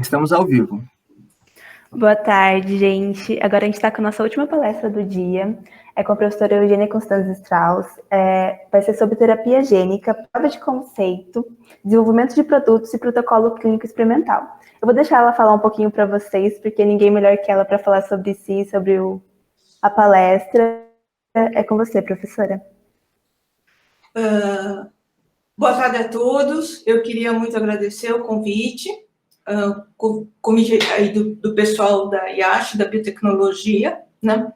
Estamos ao vivo. Boa tarde, gente. Agora a gente está com a nossa última palestra do dia. É com a professora Eugênia Constanza Strauss. Vai ser sobre terapia gênica, prova de conceito, desenvolvimento de produtos e protocolo clínico experimental. Eu vou deixar ela falar um pouquinho para vocês, porque ninguém melhor que ela para falar sobre si, sobre a palestra. É com você, professora. Boa tarde a todos. Eu queria muito agradecer o convite, convite aí do pessoal da IASH, da biotecnologia, né?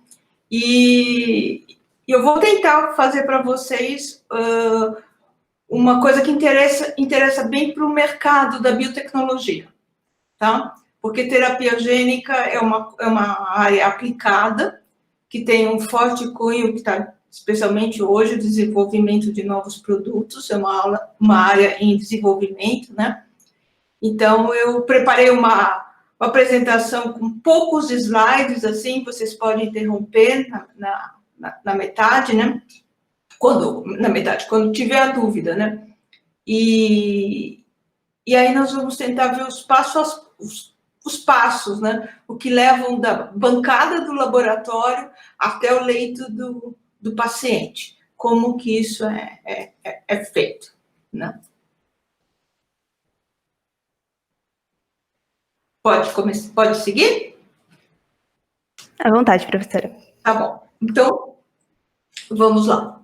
E eu vou tentar fazer para vocês uma coisa que interessa bem para o mercado da biotecnologia, tá? Porque terapia gênica é uma área aplicada, que tem um forte cunho, que está especialmente hoje, o desenvolvimento de novos produtos, é uma área em desenvolvimento, né? Então, eu preparei uma apresentação com poucos slides, assim, vocês podem interromper na metade, né? Quando tiver a dúvida, né? E aí nós vamos tentar ver os passos, né? O que levam da bancada do laboratório até o leito do paciente. Como que isso é feito, né? Pode seguir? À vontade, professora. Tá bom. Então, vamos lá.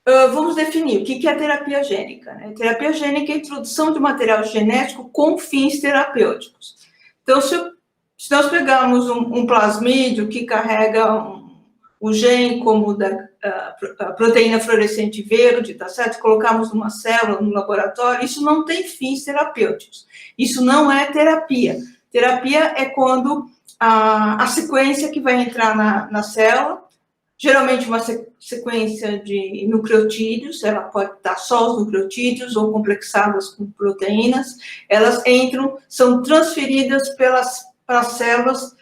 Vamos definir o que é a terapia gênica, né? Terapia gênica é a introdução de material genético com fins terapêuticos. Então, se nós pegarmos um plasmídio que carrega o gene como a proteína fluorescente verde, tá certo? Colocarmos numa célula, no laboratório, isso não tem fins terapêuticos. Isso não é terapia. Terapia é quando a sequência que vai entrar na célula, geralmente uma sequência de nucleotídeos, ela pode estar só os nucleotídeos ou complexadas com proteínas, elas entram, são transferidas para as células,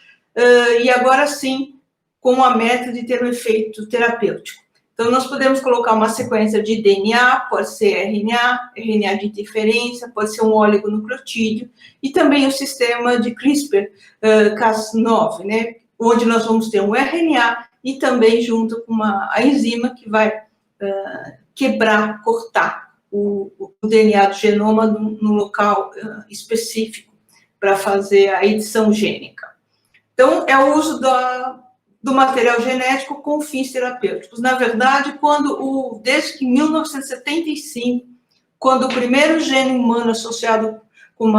e agora sim, com a meta de ter um efeito terapêutico. Então, nós podemos colocar uma sequência de DNA, pode ser RNA de interferência, pode ser um oligonucleotídeo, e também o sistema de CRISPR-Cas9, né, onde nós vamos ter um RNA e também junto com a enzima que vai cortar o DNA do genoma no local específico para fazer a edição gênica. Então, é o uso do material genético com fins terapêuticos. Na verdade, desde 1975, quando o primeiro gene humano associado com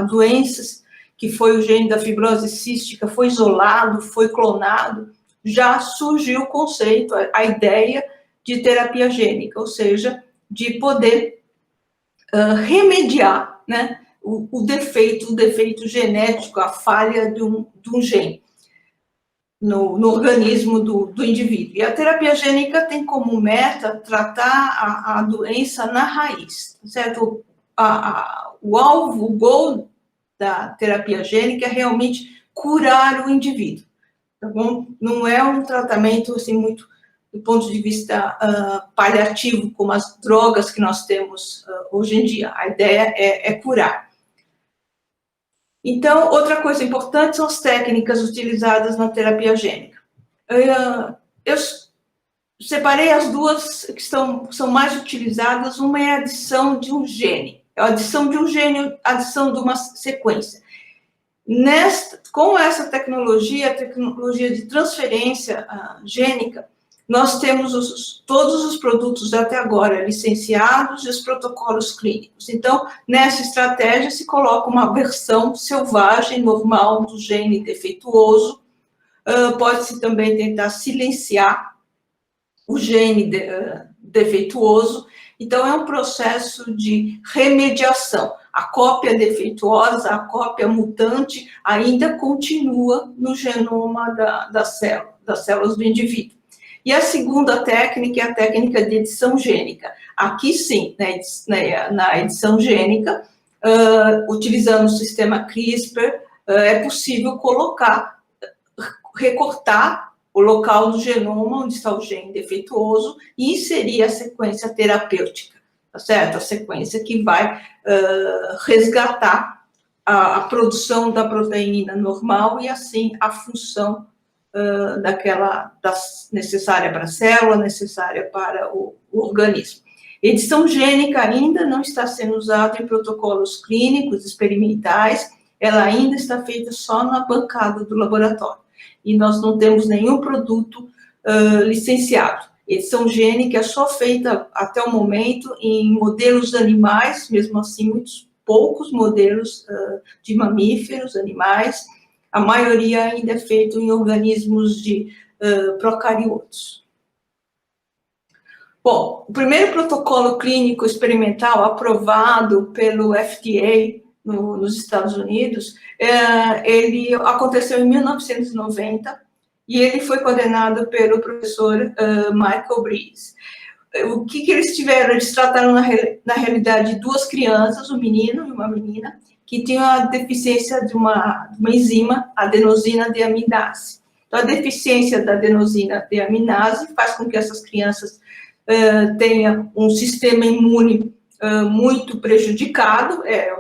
doenças, que foi o gene da fibrose cística, foi isolado, foi clonado, já surgiu o conceito, a ideia de terapia gênica, ou seja, de poder remediar, né, o defeito genético, a falha de um gene no organismo do indivíduo. E a terapia gênica tem como meta tratar a doença na raiz, certo? O alvo, o goal da terapia gênica é realmente curar o indivíduo, tá bom? Não é um tratamento, assim, muito do ponto de vista paliativo, como as drogas que nós temos hoje em dia. A ideia é curar. Então, outra coisa importante são as técnicas utilizadas na terapia gênica. Eu separei as duas que são mais utilizadas. Uma é a adição de um gene. É a adição de um gene, a adição de uma sequência. Com essa tecnologia, a tecnologia de transferência gênica, nós temos todos os produtos até agora licenciados e os protocolos clínicos. Então, nessa estratégia, se coloca uma versão selvagem, normal, do gene defeituoso. Pode-se também tentar silenciar o gene defeituoso. Então, é um processo de remediação. A cópia defeituosa, a cópia mutante, ainda continua no genoma das células do indivíduo. E a segunda técnica é a técnica de edição gênica. Aqui sim, na edição gênica, utilizando o sistema CRISPR, é possível recortar o local do genoma onde está o gene defeituoso e inserir a sequência terapêutica, tá certo? A sequência que vai resgatar a produção da proteína normal e, assim, a função necessária para a célula, necessária para o organismo. Edição gênica ainda não está sendo usada em protocolos clínicos experimentais, ela ainda está feita só na bancada do laboratório. E nós não temos nenhum produto licenciado. Edição gênica é só feita, até o momento, em modelos animais, mesmo assim, muitos poucos modelos de mamíferos, animais. A maioria ainda é feito em organismos de procariotos. Bom, o primeiro protocolo clínico experimental aprovado pelo FDA nos Estados Unidos, ele aconteceu em 1990 e ele foi coordenado pelo professor Michael Breeze. O que eles tiveram? Eles trataram, na realidade, duas crianças, um menino e uma menina, que tinham a deficiência de uma enzima, adenosina deaminase. Então, a deficiência da adenosina deaminase faz com que essas crianças tenham um sistema imune muito prejudicado, é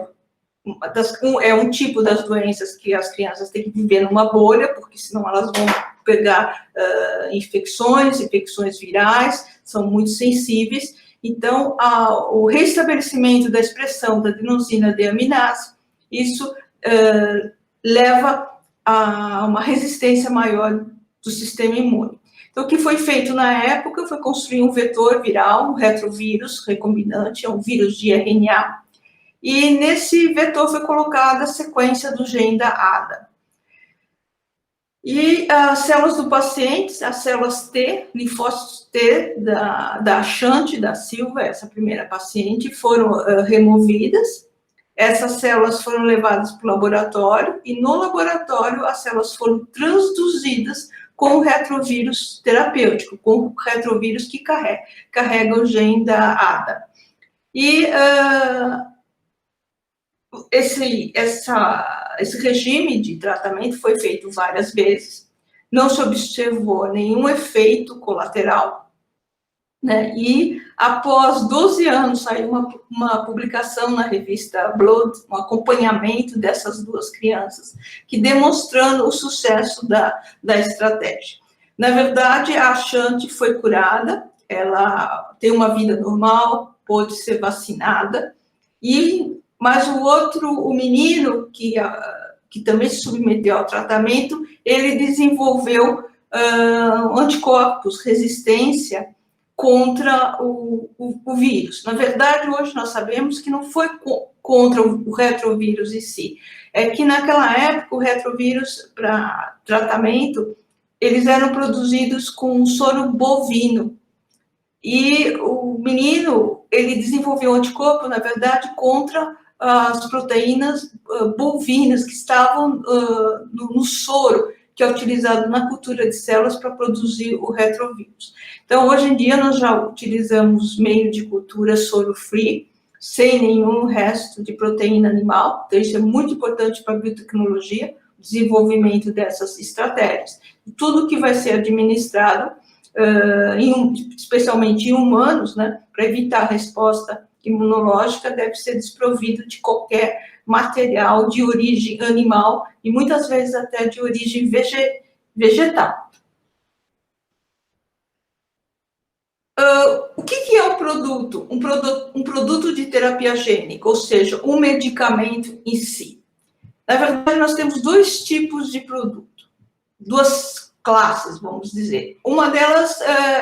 um tipo das doenças que as crianças têm que viver numa bolha, porque senão elas vão pegar infecções virais, são muito sensíveis. Então, o restabelecimento da expressão da adenosina deaminase, isso leva a uma resistência maior do sistema imune. Então, o que foi feito na época foi construir um vetor viral, um retrovírus recombinante, é um vírus de RNA, e nesse vetor foi colocada a sequência do gene da ADA. E as células do paciente, as células T, linfócitos T da Chante da Silva, essa primeira paciente, foram removidas. Essas células foram levadas para o laboratório e no laboratório as células foram transduzidas com o retrovírus terapêutico, com o retrovírus que carrega o gene da ADA. E esse regime de tratamento foi feito várias vezes, não se observou nenhum efeito colateral, né? E após 12 anos saiu uma publicação na revista Blood, um acompanhamento dessas duas crianças, que demonstrando o sucesso da estratégia. Na verdade, a Chante foi curada, ela tem uma vida normal, pôde ser vacinada, mas o menino que também se submeteu ao tratamento, ele desenvolveu anticorpos, resistência contra o vírus. Na verdade, hoje nós sabemos que não foi contra o retrovírus em si, é que naquela época o retrovírus para tratamento, eles eram produzidos com soro bovino, e o menino, ele desenvolveu anticorpo, na verdade, contra as proteínas bovinas que estavam no soro, que é utilizado na cultura de células para produzir o retrovírus. Então, hoje em dia, nós já utilizamos meio de cultura soro-free, sem nenhum resto de proteína animal, então isso é muito importante para a biotecnologia, o desenvolvimento dessas estratégias. E tudo que vai ser administrado, especialmente em humanos, né, para evitar a resposta imunológica, deve ser desprovido de qualquer material de origem animal e muitas vezes até de origem vegetal. O que é um produto? Um produto de terapia gênica, ou seja, um medicamento em si. Na verdade, nós temos dois tipos de produto, duas classes, vamos dizer. Uma delas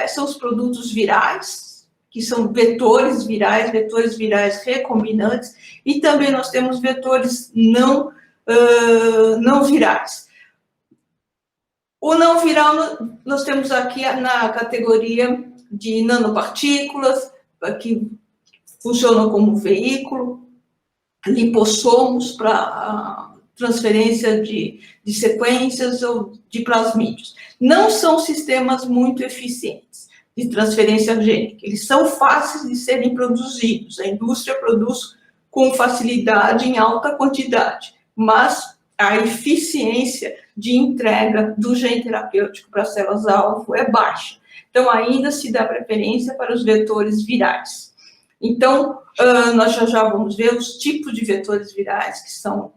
são os produtos virais, que são vetores virais recombinantes, e também nós temos vetores não virais. O não viral, nós temos aqui na categoria de nanopartículas, que funcionam como veículo, lipossomos para transferência de sequências ou de plasmídeos. Não são sistemas muito eficientes de transferência gênica, eles são fáceis de serem produzidos, a indústria produz com facilidade em alta quantidade, mas a eficiência de entrega do gene terapêutico para as células-alvo é baixa. Então, ainda se dá preferência para os vetores virais. Então, nós já vamos ver os tipos de vetores virais que são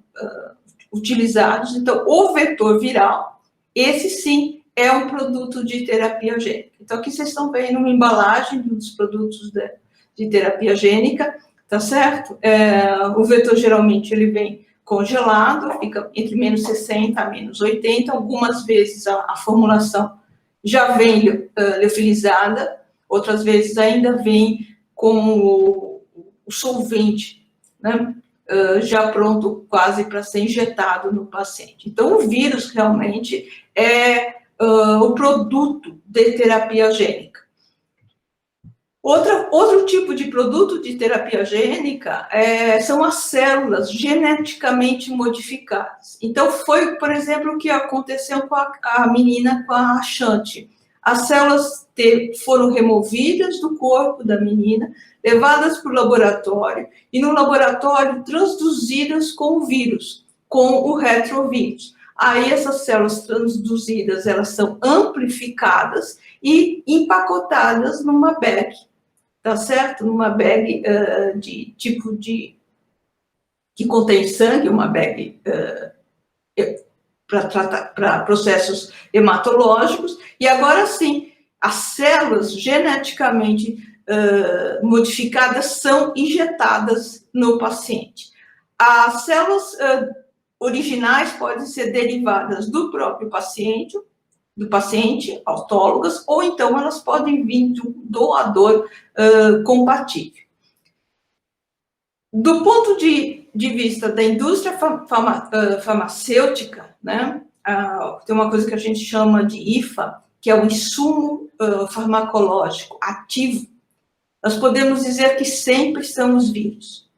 utilizados. Então, o vetor viral, esse sim é um produto de terapia gênica. Então, aqui vocês estão vendo uma embalagem dos produtos de terapia gênica, tá certo? O vetor, geralmente, ele vem congelado, fica entre menos 60 a menos 80, algumas vezes a formulação já vem liofilizada, outras vezes ainda vem com o solvente, né? Já pronto quase para ser injetado no paciente. Então, o vírus realmente é o produto de terapia gênica. Outro tipo de produto de terapia gênica são as células geneticamente modificadas. Então, foi, por exemplo, o que aconteceu com a menina com a Shanti. As células foram removidas do corpo da menina, levadas para o laboratório, e no laboratório transduzidas com o vírus, com o retrovírus. Aí essas células transduzidas, elas são amplificadas e empacotadas numa bag, tá certo? Numa bag de tipo de... que contém sangue, uma bag para processos hematológicos, e agora sim, as células geneticamente modificadas são injetadas no paciente. As células originais podem ser derivadas do próprio paciente, autólogas, ou então elas podem vir de um doador compatível. Do ponto de vista da indústria farmacêutica, né, tem uma coisa que a gente chama de IFA, que é o insumo farmacológico ativo. Nós podemos dizer que sempre são os vírus,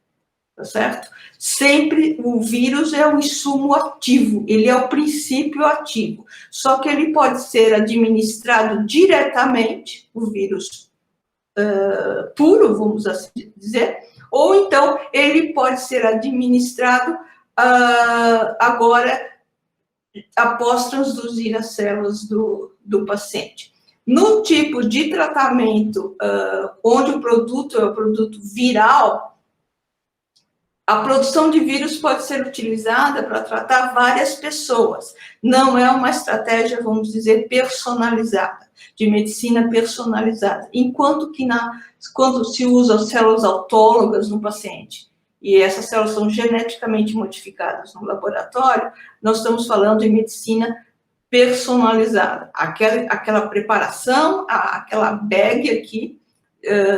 tá certo? Sempre o vírus é um insumo ativo, ele é o princípio ativo, só que ele pode ser administrado diretamente, o vírus puro, vamos assim dizer, ou então ele pode ser administrado agora após transduzir as células do paciente. No tipo de tratamento onde o produto é o produto viral, a produção de vírus pode ser utilizada para tratar várias pessoas. Não é uma estratégia, vamos dizer, personalizada, de medicina personalizada. Enquanto que quando se usa células autólogas no paciente, e essas células são geneticamente modificadas no laboratório, nós estamos falando em medicina personalizada. Aquela preparação, aquela bag aqui,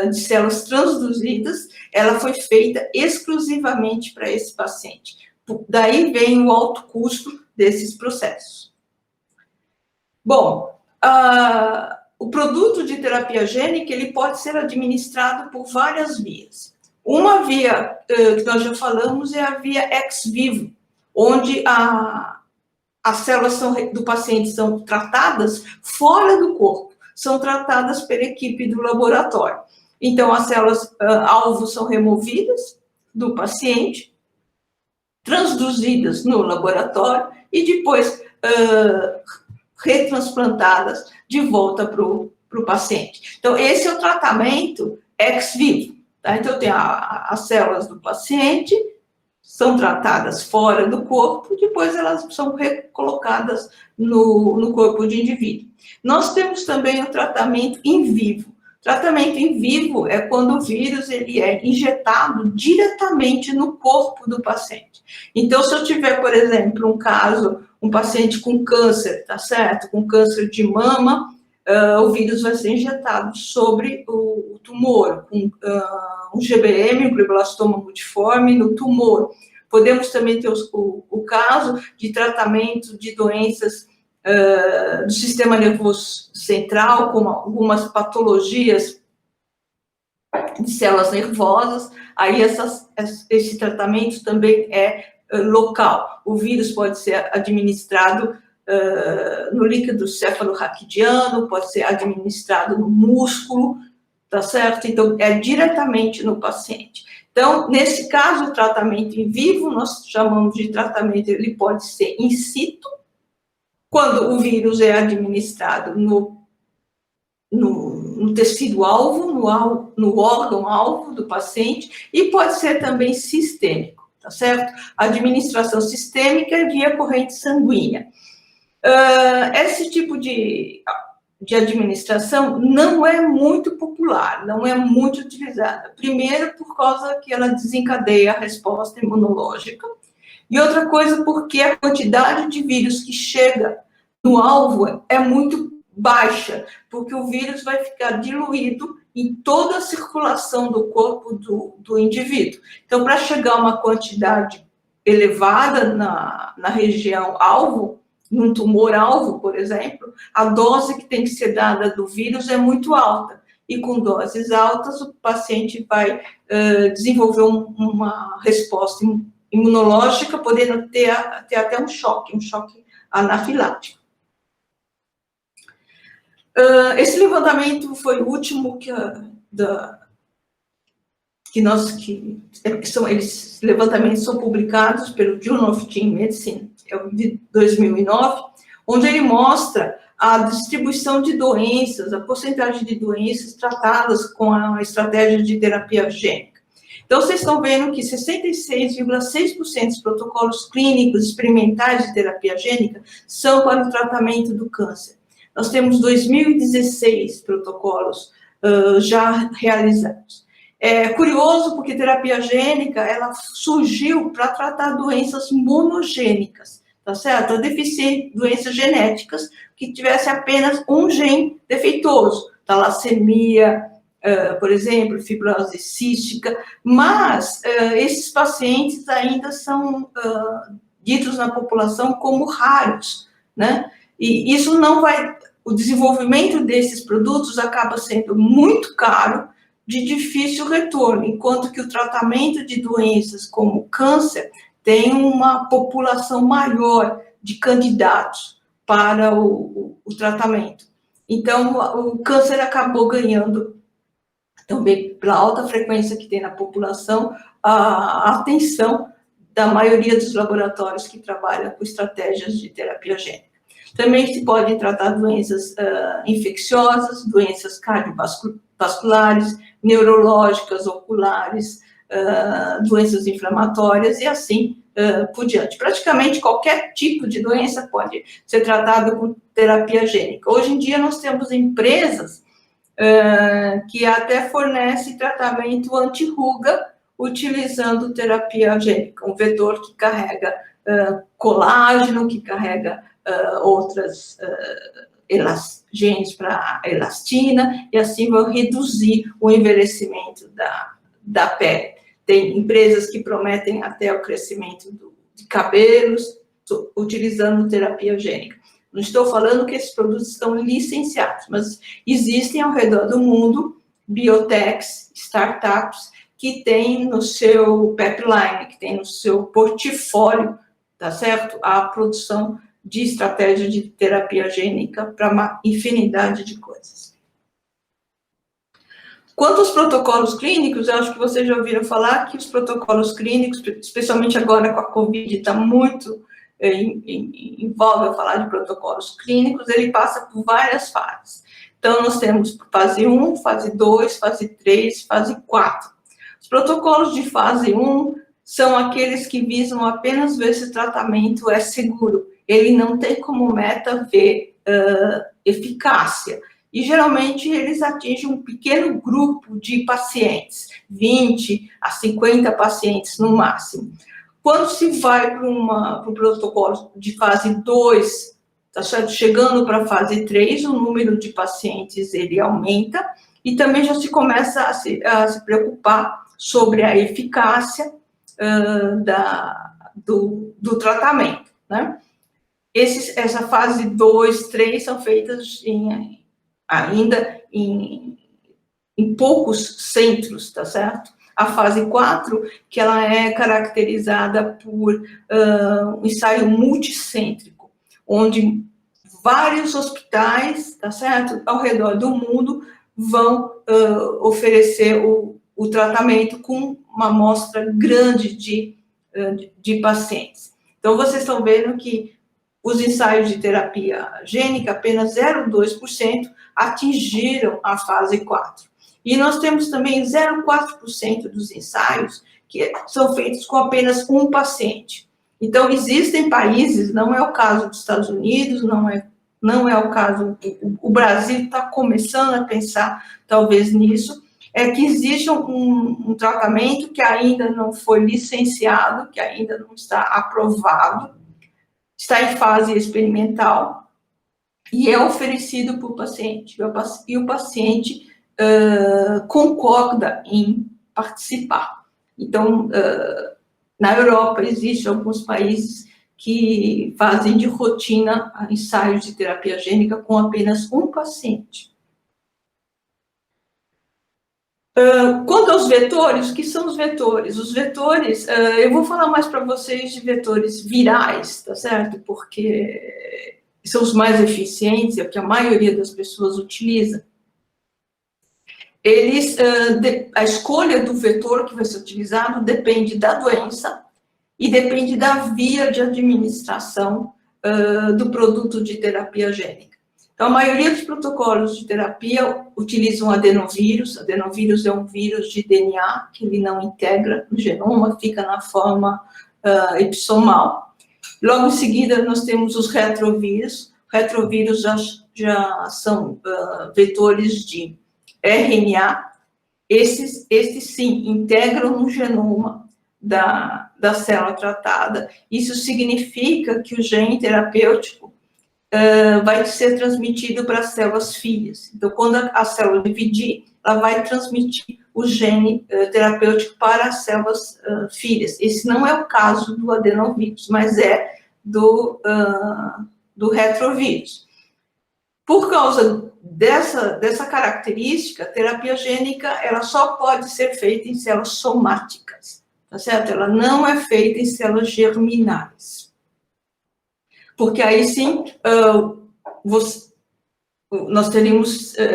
de células transduzidas, ela foi feita exclusivamente para esse paciente. Daí vem o alto custo desses processos. Bom, o produto de terapia gênica, ele pode ser administrado por várias vias. Uma via que nós já falamos é a via ex vivo, onde as células do paciente são tratadas fora do corpo, são tratadas pela equipe do laboratório. Então, as células alvo são removidas do paciente, transduzidas no laboratório e depois retransplantadas de volta para o paciente. Então, esse é o tratamento ex vivo. Tá? Então, tem as células do paciente, são tratadas fora do corpo, depois elas são recolocadas no corpo de indivíduo. Nós temos também o tratamento em vivo. Tratamento em vivo é quando o vírus ele é injetado diretamente no corpo do paciente. Então, se eu tiver, por exemplo, um paciente com câncer, tá certo? Com câncer de mama, o vírus vai ser injetado sobre o tumor, com um GBM, um glioblastoma multiforme, no tumor. Podemos também ter o caso de tratamento de doenças do sistema nervoso central, como algumas patologias de células nervosas, aí esse tratamento também é local. O vírus pode ser administrado no líquido cefalorraquidiano, pode ser administrado no músculo, tá certo? Então, é diretamente no paciente. Então, nesse caso, o tratamento em vivo, nós chamamos de tratamento, ele pode ser in situ, quando o vírus é administrado no tecido-alvo, no órgão-alvo do paciente, e pode ser também sistêmico. tá certo? Administração sistêmica via corrente sanguínea. Esse tipo de administração não é muito popular, não é muito utilizada. Primeiro, por causa que ela desencadeia a resposta imunológica, e outra coisa, porque a quantidade de vírus que chega no alvo é muito baixa, porque o vírus vai ficar diluído em toda a circulação do corpo do indivíduo. Então, para chegar a uma quantidade elevada na região alvo, num tumor alvo, por exemplo, a dose que tem que ser dada do vírus é muito alta. E com doses altas, o paciente vai desenvolver uma resposta imunológica, podendo ter até um choque anafilático. Esse levantamento foi o último esses levantamentos são publicados pelo Journal of Gene Medicine, é o de 2009, onde ele mostra a distribuição de doenças, a porcentagem de doenças tratadas com a estratégia de terapia gênica. Então, vocês estão vendo que 66,6% dos protocolos clínicos experimentais de terapia gênica são para o tratamento do câncer. Nós temos 2.016 protocolos já realizados. É curioso porque terapia gênica, ela surgiu para tratar doenças monogênicas, tá certo? Doenças genéticas que tivesse apenas um gene defeituoso, talassemia, por exemplo, fibrose cística, mas esses pacientes ainda são ditos na população como raros, né? E isso não vai... O desenvolvimento desses produtos acaba sendo muito caro, de difícil retorno, enquanto que o tratamento de doenças como câncer tem uma população maior de candidatos para o tratamento. Então, o câncer acabou ganhando, também pela alta frequência que tem na população, a atenção da maioria dos laboratórios que trabalham com estratégias de terapia gênica. Também se pode tratar doenças infecciosas, doenças cardiovasculares, neurológicas, oculares, doenças inflamatórias e assim por diante. Praticamente qualquer tipo de doença pode ser tratada com terapia gênica. Hoje em dia nós temos empresas que até fornecem tratamento anti-ruga utilizando terapia gênica, um vetor que carrega colágeno, que carrega outras genes para elastina, e assim vão reduzir o envelhecimento da pele. Tem empresas que prometem até o crescimento de cabelos, utilizando terapia gênica. Não estou falando que esses produtos estão licenciados, mas existem ao redor do mundo biotechs, startups, que têm no seu pipeline, que têm no seu portfólio, tá certo? A produção de estratégia de terapia gênica para uma infinidade de coisas. Quanto aos protocolos clínicos, eu acho que vocês já ouviram falar que os protocolos clínicos, especialmente agora com a Covid, está muito em voga falar de protocolos clínicos, ele passa por várias fases. Então, nós temos fase 1, fase 2, fase 3, fase 4. Os protocolos de fase 1 são aqueles que visam apenas ver se o tratamento é seguro. Ele não tem como meta ver eficácia. E, geralmente, eles atingem um pequeno grupo de pacientes, 20 a 50 pacientes no máximo. Quando se vai para o protocolo de fase 2, tá certo? Chegando para a fase 3, o número de pacientes ele aumenta e também já se começa a se preocupar sobre a eficácia do tratamento, né? Essa fase 2, 3 são feitas ainda em poucos centros, tá certo? A fase 4, que ela é caracterizada por um ensaio multicêntrico, onde vários hospitais, tá certo, ao redor do mundo, vão oferecer o tratamento com uma amostra grande de pacientes. Então, vocês estão vendo que os ensaios de terapia gênica, apenas 0,2% atingiram a fase 4. E nós temos também 0,4% dos ensaios que são feitos com apenas um paciente. Então, existem países, não é o caso dos Estados Unidos, não é o caso, o Brasil está começando a pensar, talvez, nisso, é que existe um tratamento que ainda não foi licenciado, que ainda não está aprovado, está em fase experimental, e é oferecido para o paciente, e o paciente concorda em participar. Então, na Europa, existem alguns países que fazem de rotina ensaios de terapia gênica com apenas um paciente. Quanto aos vetores, o que são os vetores? Os vetores, eu vou falar mais para vocês de vetores virais, tá certo? Porque são os mais eficientes, é o que a maioria das pessoas utiliza. A escolha do vetor que vai ser utilizado depende da doença e depende da via de administração do produto de terapia gênica. Então, a maioria dos protocolos de terapia utilizam adenovírus. Adenovírus é um vírus de DNA que ele não integra no genoma, fica na forma epissomal. Logo em seguida, nós temos os retrovírus. Retrovírus já são vetores de RNA. Estes sim, integram no genoma da célula tratada. Isso significa que o gene terapêutico vai ser transmitido para as células filhas. Então, quando a célula dividir, ela vai transmitir o gene terapêutico para as células filhas. Esse não é o caso do adenovírus, mas é do retrovírus. Por causa dessa característica, a terapia gênica ela só pode ser feita em células somáticas, tá certo? Ela não é feita em células germinais. Porque aí sim, nós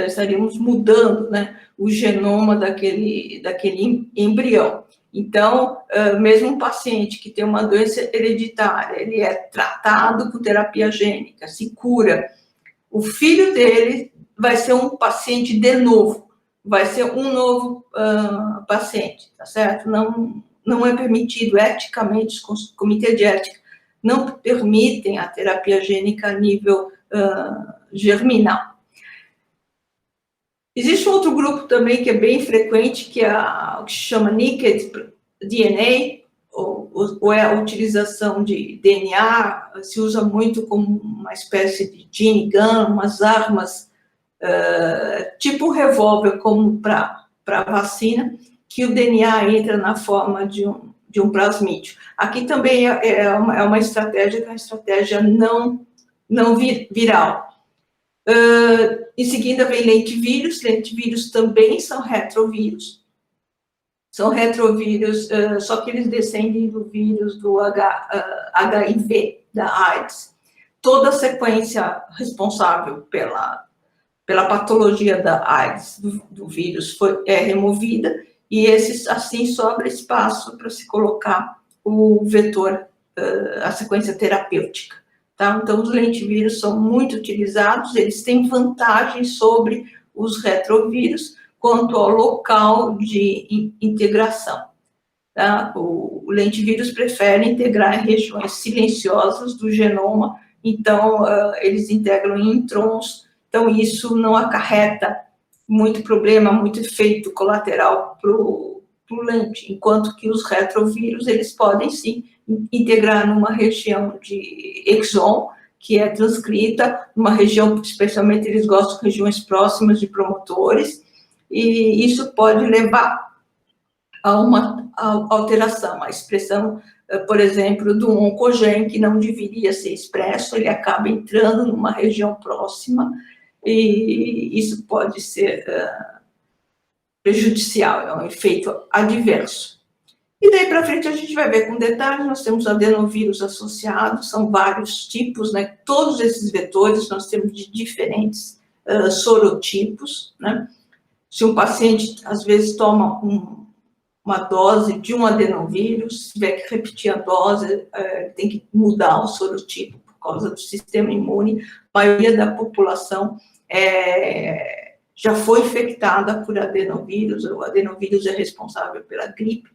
estaríamos mudando, né, o genoma daquele embrião. Então, mesmo um paciente que tem uma doença hereditária, ele é tratado com terapia gênica, se cura, o filho dele vai ser um paciente de novo, vai ser um novo paciente, tá certo? Não é permitido eticamente, os comitês de ética não permitem a terapia gênica a nível germinal. Existe outro grupo também que é bem frequente, que é o que se chama naked DNA, ou é a utilização de DNA, se usa muito como uma espécie de gene gun, umas armas, tipo um revólver, como para vacina, que o DNA entra na forma de um plasmídio. Aqui também é uma estratégia, que é uma estratégia não viral. Em seguida vem lentivírus. Lentivírus também são retrovírus. São retrovírus, só que eles descendem do vírus do HIV, da AIDS. Toda a sequência responsável pela patologia da AIDS, do vírus, é removida, e esses, assim, sobra espaço para se colocar o vetor, a sequência terapêutica. Tá? Então, os lentivírus são muito utilizados, eles têm vantagens sobre os retrovírus quanto ao local de integração. Tá? O lentivírus prefere integrar em regiões silenciosas do genoma, então, eles integram em introns, então isso não acarreta muito problema, muito efeito colateral para o lente, enquanto que os retrovírus, eles podem sim integrar numa região de exon, que é transcrita, numa região, especialmente eles gostam de regiões próximas de promotores, e isso pode levar a uma alteração, a expressão, por exemplo, do oncogene que não deveria ser expresso, ele acaba entrando numa região próxima, e isso pode ser prejudicial, é um efeito adverso. E daí para frente a gente vai ver com detalhes, nós temos adenovírus associados, são vários tipos, né? Todos esses vetores nós temos de diferentes sorotipos, né? Se um paciente, às vezes, toma uma dose de um adenovírus, se tiver que repetir a dose, tem que mudar o sorotipo por causa do sistema imune. A maioria da população já foi infectada por adenovírus, o adenovírus é responsável pela gripe.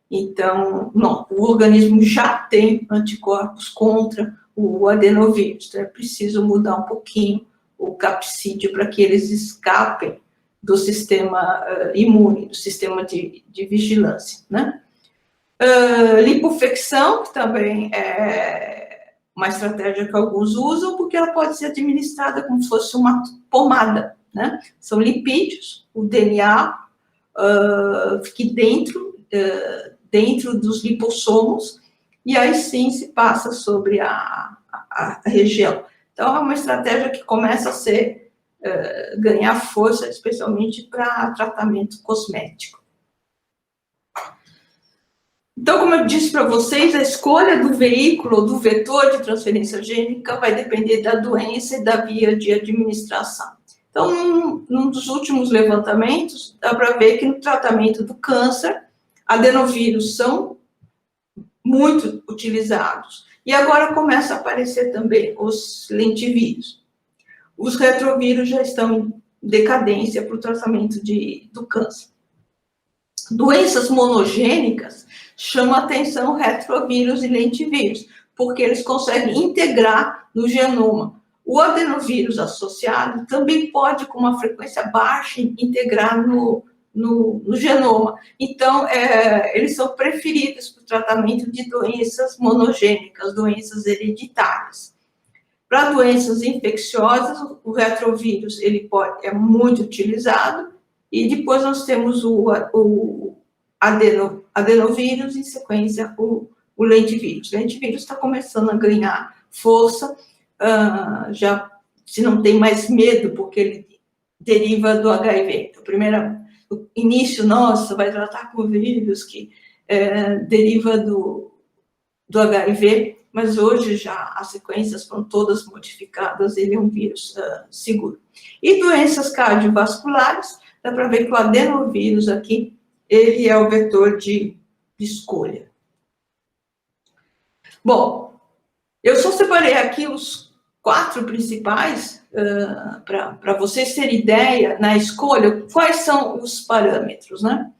Então, não, o organismo já tem anticorpos contra o adenovírus, então é preciso mudar um pouquinho o capsídeo para que eles escapem do sistema imune, do sistema de vigilância, né? Lipofecção, que também é uma estratégia que alguns usam, porque ela pode ser administrada como se fosse uma pomada, né? São lipídios, o DNA fica dentro dos lipossomos, e aí sim se passa sobre a região. Então, é uma estratégia que começa a ser, ganhar força, especialmente para tratamento cosmético. Então, como eu disse para vocês, a escolha do veículo, do vetor de transferência gênica, vai depender da doença e da via de administração. Então, num dos últimos levantamentos, dá para ver que no tratamento do câncer, adenovírus são muito utilizados. E agora começa a aparecer também os lentivírus. Os retrovírus já estão em decadência para o tratamento do câncer. Doenças monogênicas chamam a atenção retrovírus e lentivírus, porque eles conseguem integrar no genoma. O adenovírus associado também pode, com uma frequência baixa, integrar no genoma. Então, eles são preferidos para o tratamento de doenças monogênicas, doenças hereditárias. Para doenças infecciosas, o retrovírus é muito utilizado, e depois nós temos o adenovírus, em sequência, o lentivírus. O lentivírus está começando a ganhar força, já se não tem mais medo, porque ele deriva do HIV. O início, nossa, vai tratar com vírus que deriva do HIV, mas hoje já as sequências foram todas modificadas, ele é um vírus seguro. E doenças cardiovasculares, dá para ver que o adenovírus aqui, ele é o vetor de escolha. Bom, eu só separei aqui os 4 principais, para vocês terem ideia, na escolha, quais são os parâmetros, né?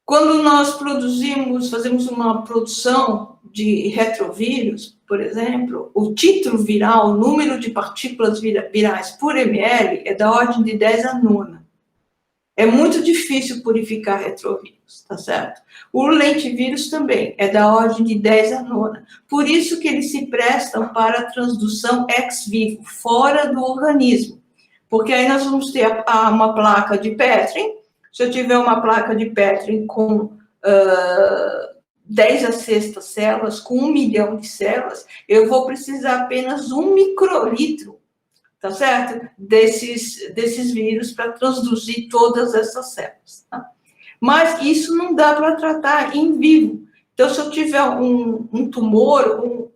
Quando nós fazemos uma produção de retrovírus, por exemplo, o título viral, o número de partículas virais por ml é da ordem de 10 a 9. É muito difícil purificar retrovírus, tá certo? O lentivírus também é da ordem de 10 a 9. Por isso que eles se prestam para a transdução ex vivo, fora do organismo. Porque aí nós vamos ter uma placa de Petri. Se eu tiver uma placa de Petri com 10 a sexta células, com 1 milhão de células, eu vou precisar apenas 1 microlitro, tá certo? Desses vírus para transduzir todas essas células. Tá? Mas isso não dá para tratar em vivo. Então, se eu tiver um tumor,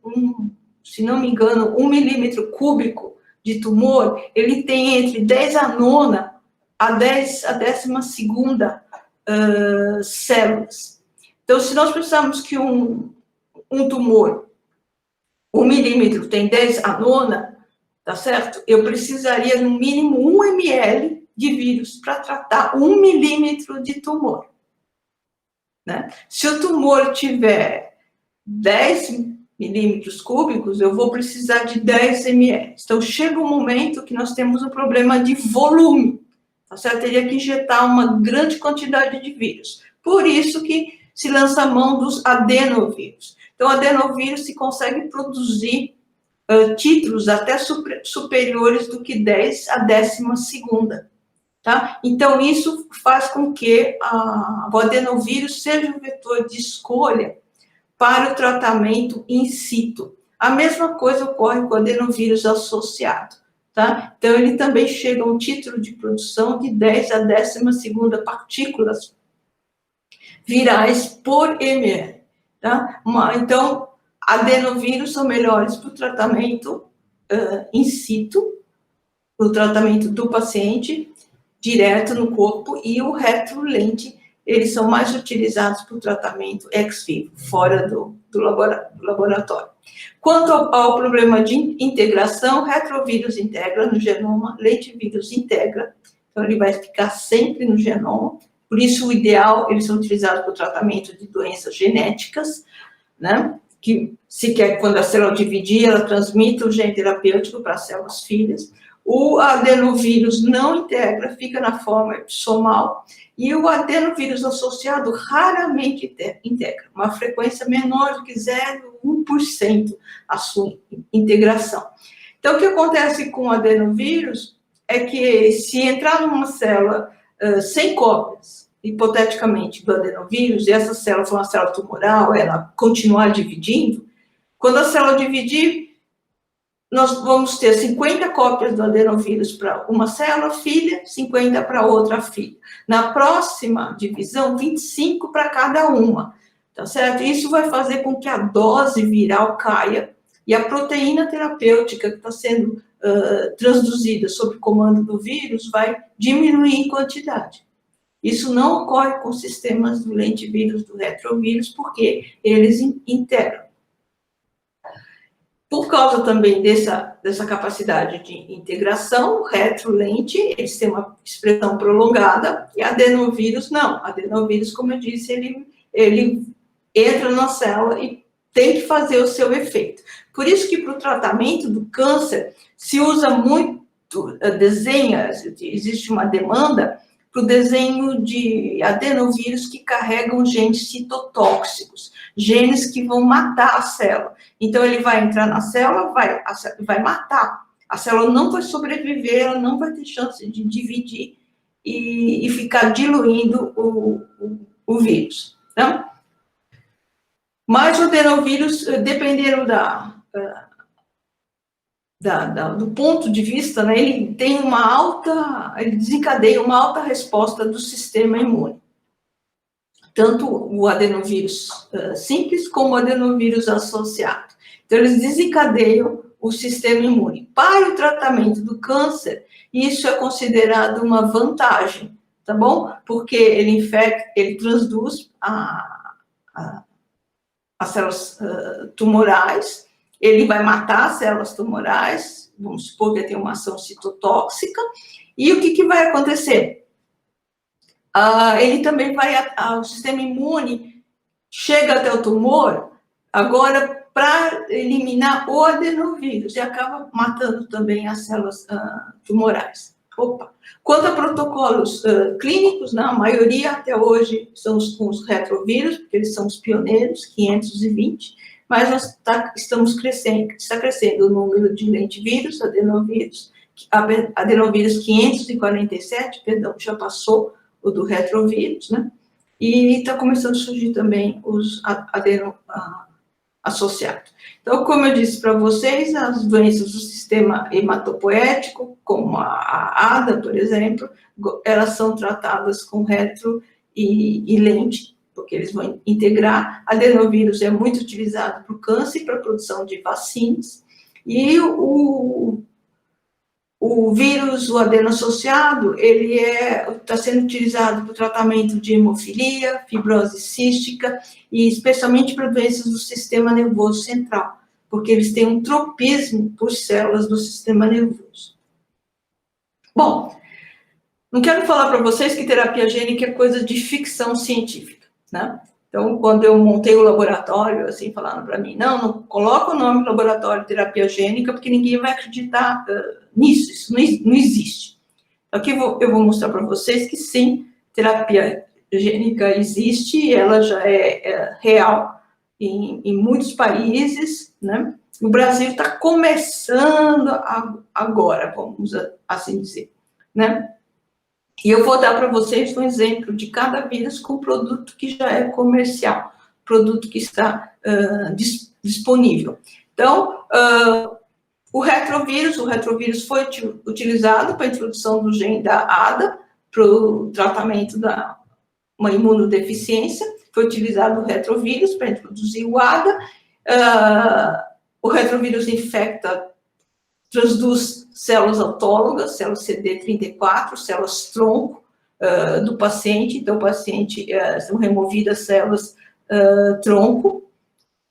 se não me engano, 1 milímetro cúbico de tumor, ele tem entre 10 a 9 a 12ª células. Então, se nós pensarmos que um tumor, 1 milímetro tem 10 a 9, tá certo? Eu precisaria, no mínimo, 1 ml de vírus para tratar 1 milímetro de tumor. Né? Se o tumor tiver 10 milímetros cúbicos, eu vou precisar de 10 ml. Então, chega um momento que nós temos um problema de volume. Tá certo? Teria que injetar uma grande quantidade de vírus. Por isso que se lança a mão dos adenovírus. Então, adenovírus se consegue produzir títulos até superiores do que 10 a 12ª. Tá? Então, isso faz com que o adenovírus seja um vetor de escolha para o tratamento in situ. A mesma coisa ocorre com o adenovírus associado. Tá? Então, ele também chega a um título de produção de 10 a 12ª partículas virais por ml. Tá? Então, adenovírus são melhores para o tratamento in situ, para o tratamento do paciente, direto no corpo, e o retrolente, eles são mais utilizados para o tratamento ex vivo, fora do laboratório. Quanto ao problema de integração, retrovírus integra no genoma, lentivírus integra, então ele vai ficar sempre no genoma, por isso o ideal, eles são utilizados para o tratamento de doenças genéticas, né, que se quer, quando a célula dividir, ela transmite o gene terapêutico para as células filhas. O adenovírus não integra, fica na forma episomal, e o adenovírus associado raramente integra, uma frequência menor do que 0,1% a sua integração. Então, o que acontece com o adenovírus é que se entrar numa célula sem cópias, hipoteticamente, do adenovírus, e essa célula for uma célula tumoral, ela continuar dividindo, quando a célula dividir, nós vamos ter 50 cópias do adenovírus para uma célula filha, 50 para outra filha. Na próxima divisão, 25 para cada uma, tá certo? Isso vai fazer com que a dose viral caia e a proteína terapêutica que está sendo transduzida sob comando do vírus vai diminuir em quantidade. Isso não ocorre com sistemas do lentivírus, do retrovírus, porque eles integram. Por causa também dessa capacidade de integração, o retro-lente, eles têm uma expressão prolongada, e adenovírus não. Adenovírus, como eu disse, ele entra na célula e tem que fazer o seu efeito. Por isso que para o tratamento do câncer se usa muito existe uma demanda para o desenho de adenovírus que carregam genes citotóxicos, genes que vão matar a célula. Então, ele vai entrar na célula, vai matar. A célula não vai sobreviver, ela não vai ter chance de dividir e ficar diluindo o vírus. Então, mas o adenovírus, dependendo do ponto de vista, né, ele desencadeia uma alta resposta do sistema imune. Tanto o adenovírus simples como o adenovírus associado. Então, eles desencadeiam o sistema imune. Para o tratamento do câncer, isso é considerado uma vantagem, tá bom? Porque ele transduz as células tumorais, ele vai matar as células tumorais, vamos supor que tem uma ação citotóxica, e o que vai acontecer? Ele também o sistema imune chega até o tumor, agora para eliminar o adenovírus, e acaba matando também as células tumorais. Quanto a protocolos clínicos, a maioria até hoje são com os retrovírus, porque eles são os pioneiros, 520, mas nós está crescendo o número de lentivírus, adenovírus 547, perdão, já passou o do retrovírus, né? E está começando a surgir também os associados. Então, como eu disse para vocês, as doenças do sistema hematopoético, como a ADA, por exemplo, elas são tratadas com retro e lente, porque eles vão integrar. Adenovírus é muito utilizado para o câncer e para a produção de vacinas. E o vírus, o adeno-associado, ele está sendo utilizado para o tratamento de hemofilia, fibrose cística, e especialmente para doenças do sistema nervoso central, porque eles têm um tropismo por células do sistema nervoso. Bom, não quero falar para vocês que terapia gênica é coisa de ficção científica, né? Então, quando eu montei o laboratório, assim, falaram para mim, não coloca o nome laboratório de terapia gênica, porque ninguém vai acreditar nisso, isso não existe. Aqui eu vou mostrar para vocês que sim, terapia gênica existe, e ela já é real em muitos países, né? O Brasil está começando agora, vamos assim dizer, né? E eu vou dar para vocês um exemplo de cada vírus com produto que já é comercial, produto que está disponível. Então, o retrovírus foi utilizado para a introdução do gene da ADA, para o tratamento de uma imunodeficiência, foi utilizado o retrovírus para introduzir o ADA, o retrovírus transduz células autólogas, células CD34, células tronco do paciente, então o paciente são removidas células tronco,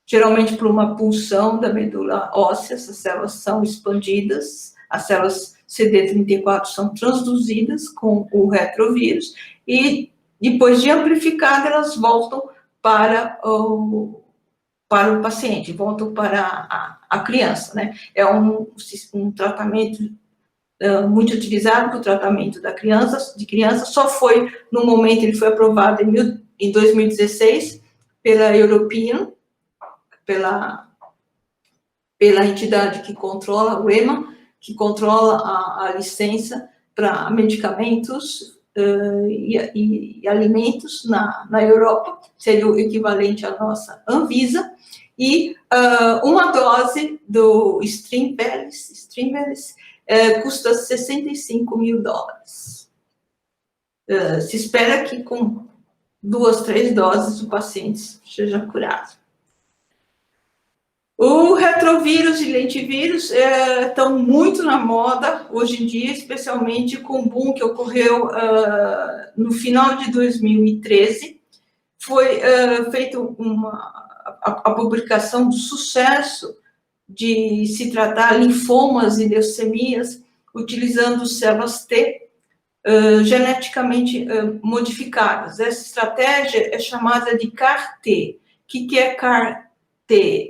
geralmente por uma pulsão da medula óssea, essas células são expandidas, as células CD34 são transduzidas com o retrovírus, e depois de amplificada, elas voltam para o paciente, voltam para a criança, né? É um tratamento muito utilizado para o tratamento de criança, só foi, no momento, ele foi aprovado em 2016 pela European, pela entidade que controla, o EMA, que controla a licença para medicamentos e alimentos na Europa, seria o equivalente à nossa Anvisa, e uma dose do Strimvelis custa $65 mil. Se espera que com 2, 3 doses o paciente seja curado. O retrovírus e lentivírus estão muito na moda hoje em dia, especialmente com o boom que ocorreu no final de 2013. Foi feito a publicação do sucesso de se tratar linfomas e leucemias utilizando células T geneticamente modificadas. Essa estratégia é chamada de CAR-T. O que é CAR-T?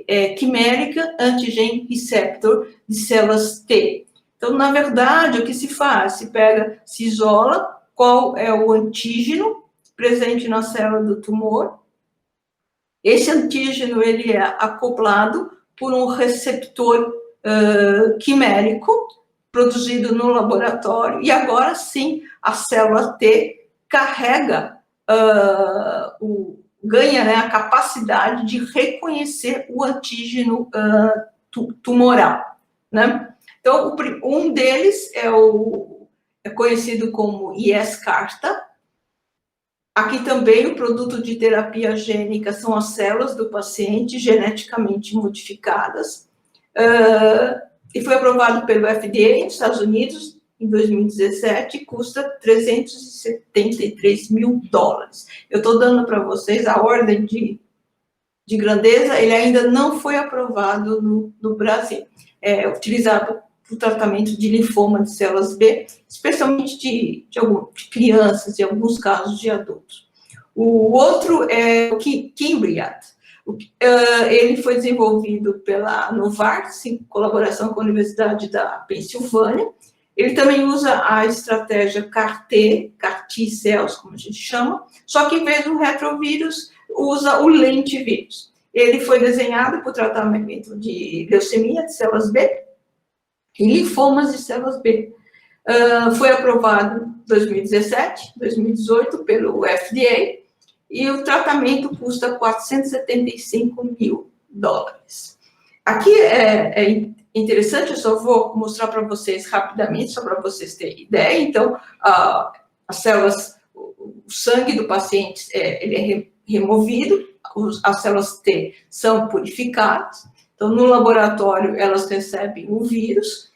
É Chimeric Antigen Receptor de células T. Então, na verdade, o que se faz? Se isola qual é o antígeno presente na célula do tumor. Esse antígeno, ele é acoplado por um receptor quimérico produzido no laboratório, e agora sim a célula T carrega ganha, né, a capacidade de reconhecer o antígeno tumoral, né? Então, um deles é conhecido como Yescarta. Aqui também o produto de terapia gênica são as células do paciente geneticamente modificadas, e foi aprovado pelo FDA nos Estados Unidos em 2017 e custa $373 mil. Eu estou dando para vocês a ordem de grandeza, ele ainda não foi aprovado no Brasil. É utilizado para o tratamento de linfoma de células B, especialmente de crianças e alguns casos de adultos. O outro é o Kymriah. Ele foi desenvolvido pela Novartis, em colaboração com a Universidade da Pensilvânia. Ele também usa a estratégia CAR-T cells, como a gente chama, só que em vez do retrovírus, usa o lentivírus. Ele foi desenhado para o tratamento de leucemia de células B e linfomas de células B. Foi aprovado em 2017, 2018 pelo FDA, e o tratamento custa $475 mil. Aqui é interessante, eu só vou mostrar para vocês rapidamente, só para vocês terem ideia. Então, as células, o sangue do paciente, ele é removido, as células T são purificadas. Então, no laboratório, elas recebem o vírus,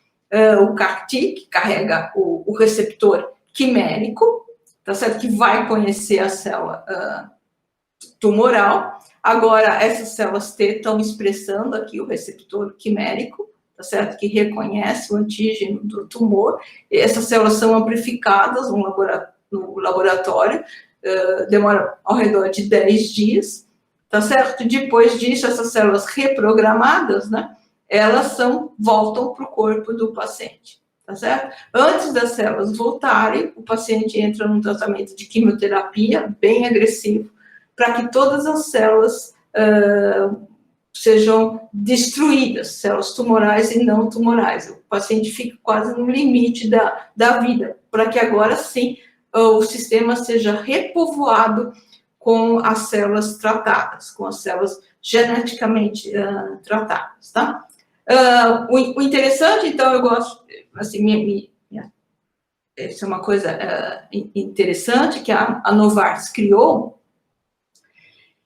o CAR-T, que carrega o receptor quimérico, tá certo? Que vai conhecer a célula tumoral. Agora, essas células T estão expressando aqui o receptor quimérico, tá certo? Que reconhece o antígeno do tumor. E essas células são amplificadas no laboratório, demora ao redor de 10 dias, tá certo? Depois disso, essas células reprogramadas, né? Elas voltam para o corpo do paciente, tá certo? Antes das células voltarem, o paciente entra num tratamento de quimioterapia bem agressivo, para que todas as células sejam destruídas, células tumorais e não tumorais. O paciente fica quase no limite da vida, para que agora sim o sistema seja repovoado com as células tratadas, com as células geneticamente tratadas, tá? O interessante, então, eu gosto, assim, essa é uma coisa interessante que a Novartis criou,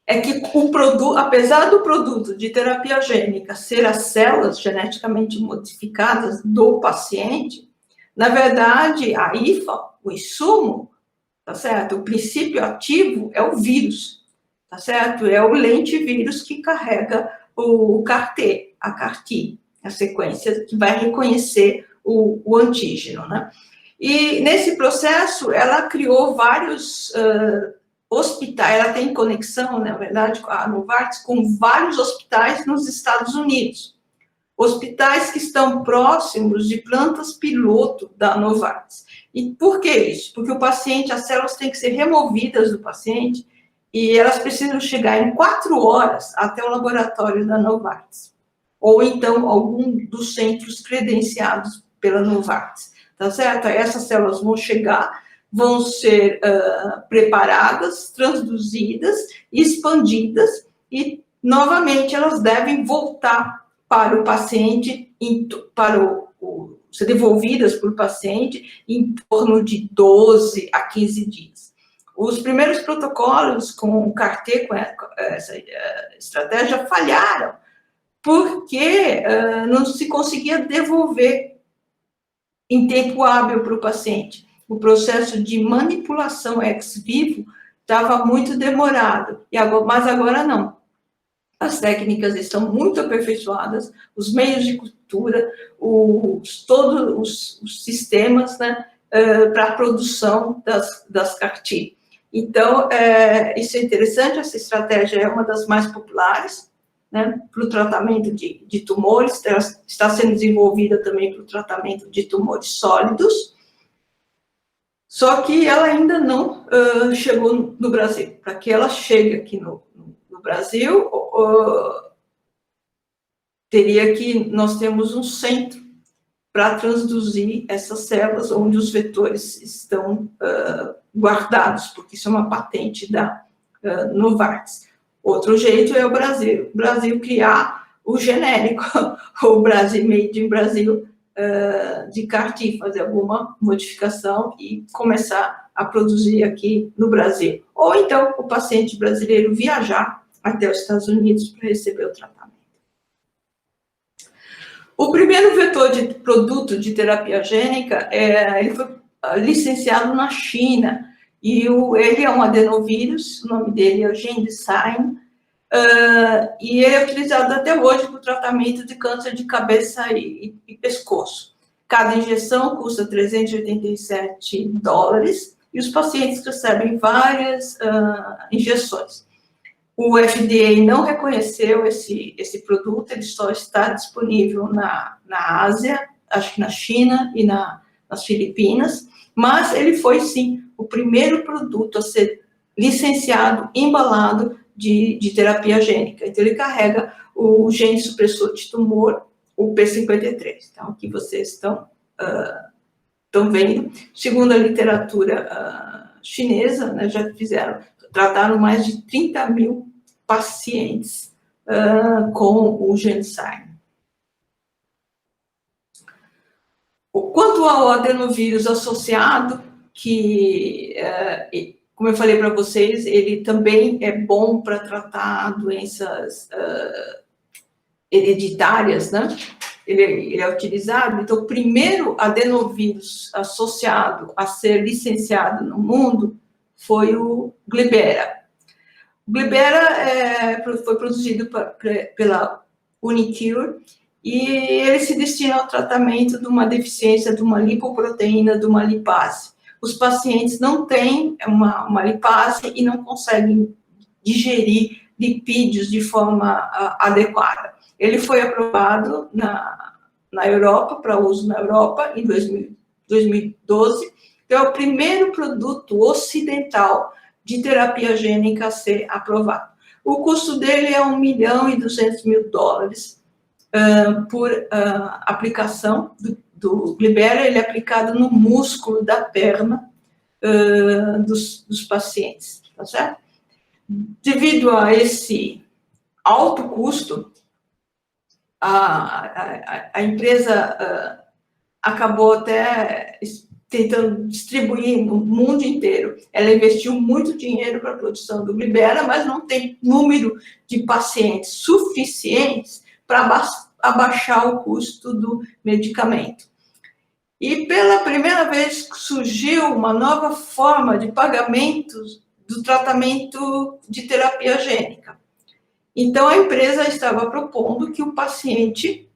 é que apesar do produto de terapia gênica ser as células geneticamente modificadas do paciente, na verdade, a IFA, o insumo, tá certo? O princípio ativo é o vírus, tá certo? É o lentivírus que carrega o CAR-T, a CAR-T, a sequência que vai reconhecer o antígeno, né? E nesse processo, ela criou vários hospitais, ela tem conexão, na verdade, a Novartis, com vários hospitais nos Estados Unidos. Hospitais que estão próximos de plantas piloto da Novartis. E por que isso? Porque o paciente, as células têm que ser removidas do paciente e elas precisam chegar em 4 horas até o laboratório da Novartis. Ou então, algum dos centros credenciados pela Novartis. Tá certo? Essas células vão chegar, vão ser preparadas, transduzidas, expandidas e, novamente, elas devem voltar para o paciente, ser devolvidas para o paciente em torno de 12 a 15 dias. Os primeiros protocolos com o CAR-T, com essa estratégia, falharam, porque não se conseguia devolver em tempo hábil para o paciente. O processo de manipulação ex vivo estava muito demorado, mas agora não. As técnicas estão muito aperfeiçoadas, os meios de cultura, todos os sistemas, né, para a produção das CAR-T. Então, isso é interessante, essa estratégia é uma das mais populares, né, para o tratamento de tumores, está sendo desenvolvida também para o tratamento de tumores sólidos, só que ela ainda não chegou no Brasil. Para que ela chegue aqui no Brasil, nós temos um centro para transduzir essas células onde os vetores estão guardados, porque isso é uma patente da Novartis. Outro jeito é o Brasil criar o genérico, o Brasil Made in Brasil de CAR-T, fazer alguma modificação e começar a produzir aqui no Brasil. Ou então o paciente brasileiro viajar até os Estados Unidos para receber o tratamento. O primeiro vetor de produto de terapia gênica, ele foi licenciado na China, e ele é um adenovírus, o nome dele é o Genzyme, e ele é utilizado até hoje para o tratamento de câncer de cabeça e pescoço. Cada injeção custa $387, e os pacientes recebem várias injeções. O FDA não reconheceu esse produto, ele só está disponível na Ásia, acho que na China e nas Filipinas, mas ele foi, sim, o primeiro produto a ser licenciado, embalado de terapia gênica. Então, ele carrega o gene supressor de tumor, o P53. Então, aqui vocês estão vendo. Segundo a literatura chinesa, né, trataram mais de 30 mil pacientes com o Genzyme. Quanto ao adenovírus associado, que, como eu falei para vocês, ele também é bom para tratar doenças hereditárias, né? Ele é utilizado. Então, o primeiro adenovírus associado a ser licenciado no mundo foi o Glibera. O Glibera foi produzido pela Unicure, e ele se destina ao tratamento de uma deficiência de uma lipoproteína, de uma lipase. Os pacientes não têm uma lipase e não conseguem digerir lipídios de forma adequada. Ele foi aprovado na Europa, para uso na Europa, em 2012. Então, é o primeiro produto ocidental de terapia gênica a ser aprovado. O custo dele é $1.200.000 por aplicação do Glibera. Ele é aplicado no músculo da perna dos pacientes, tá certo? Devido a esse alto custo, a empresa acabou até tentando distribuir no mundo inteiro. Ela investiu muito dinheiro para a produção do Glibera, mas não tem número de pacientes suficientes para abaixar o custo do medicamento. E pela primeira vez surgiu uma nova forma de pagamento do tratamento de terapia gênica. Então, a empresa estava propondo que o paciente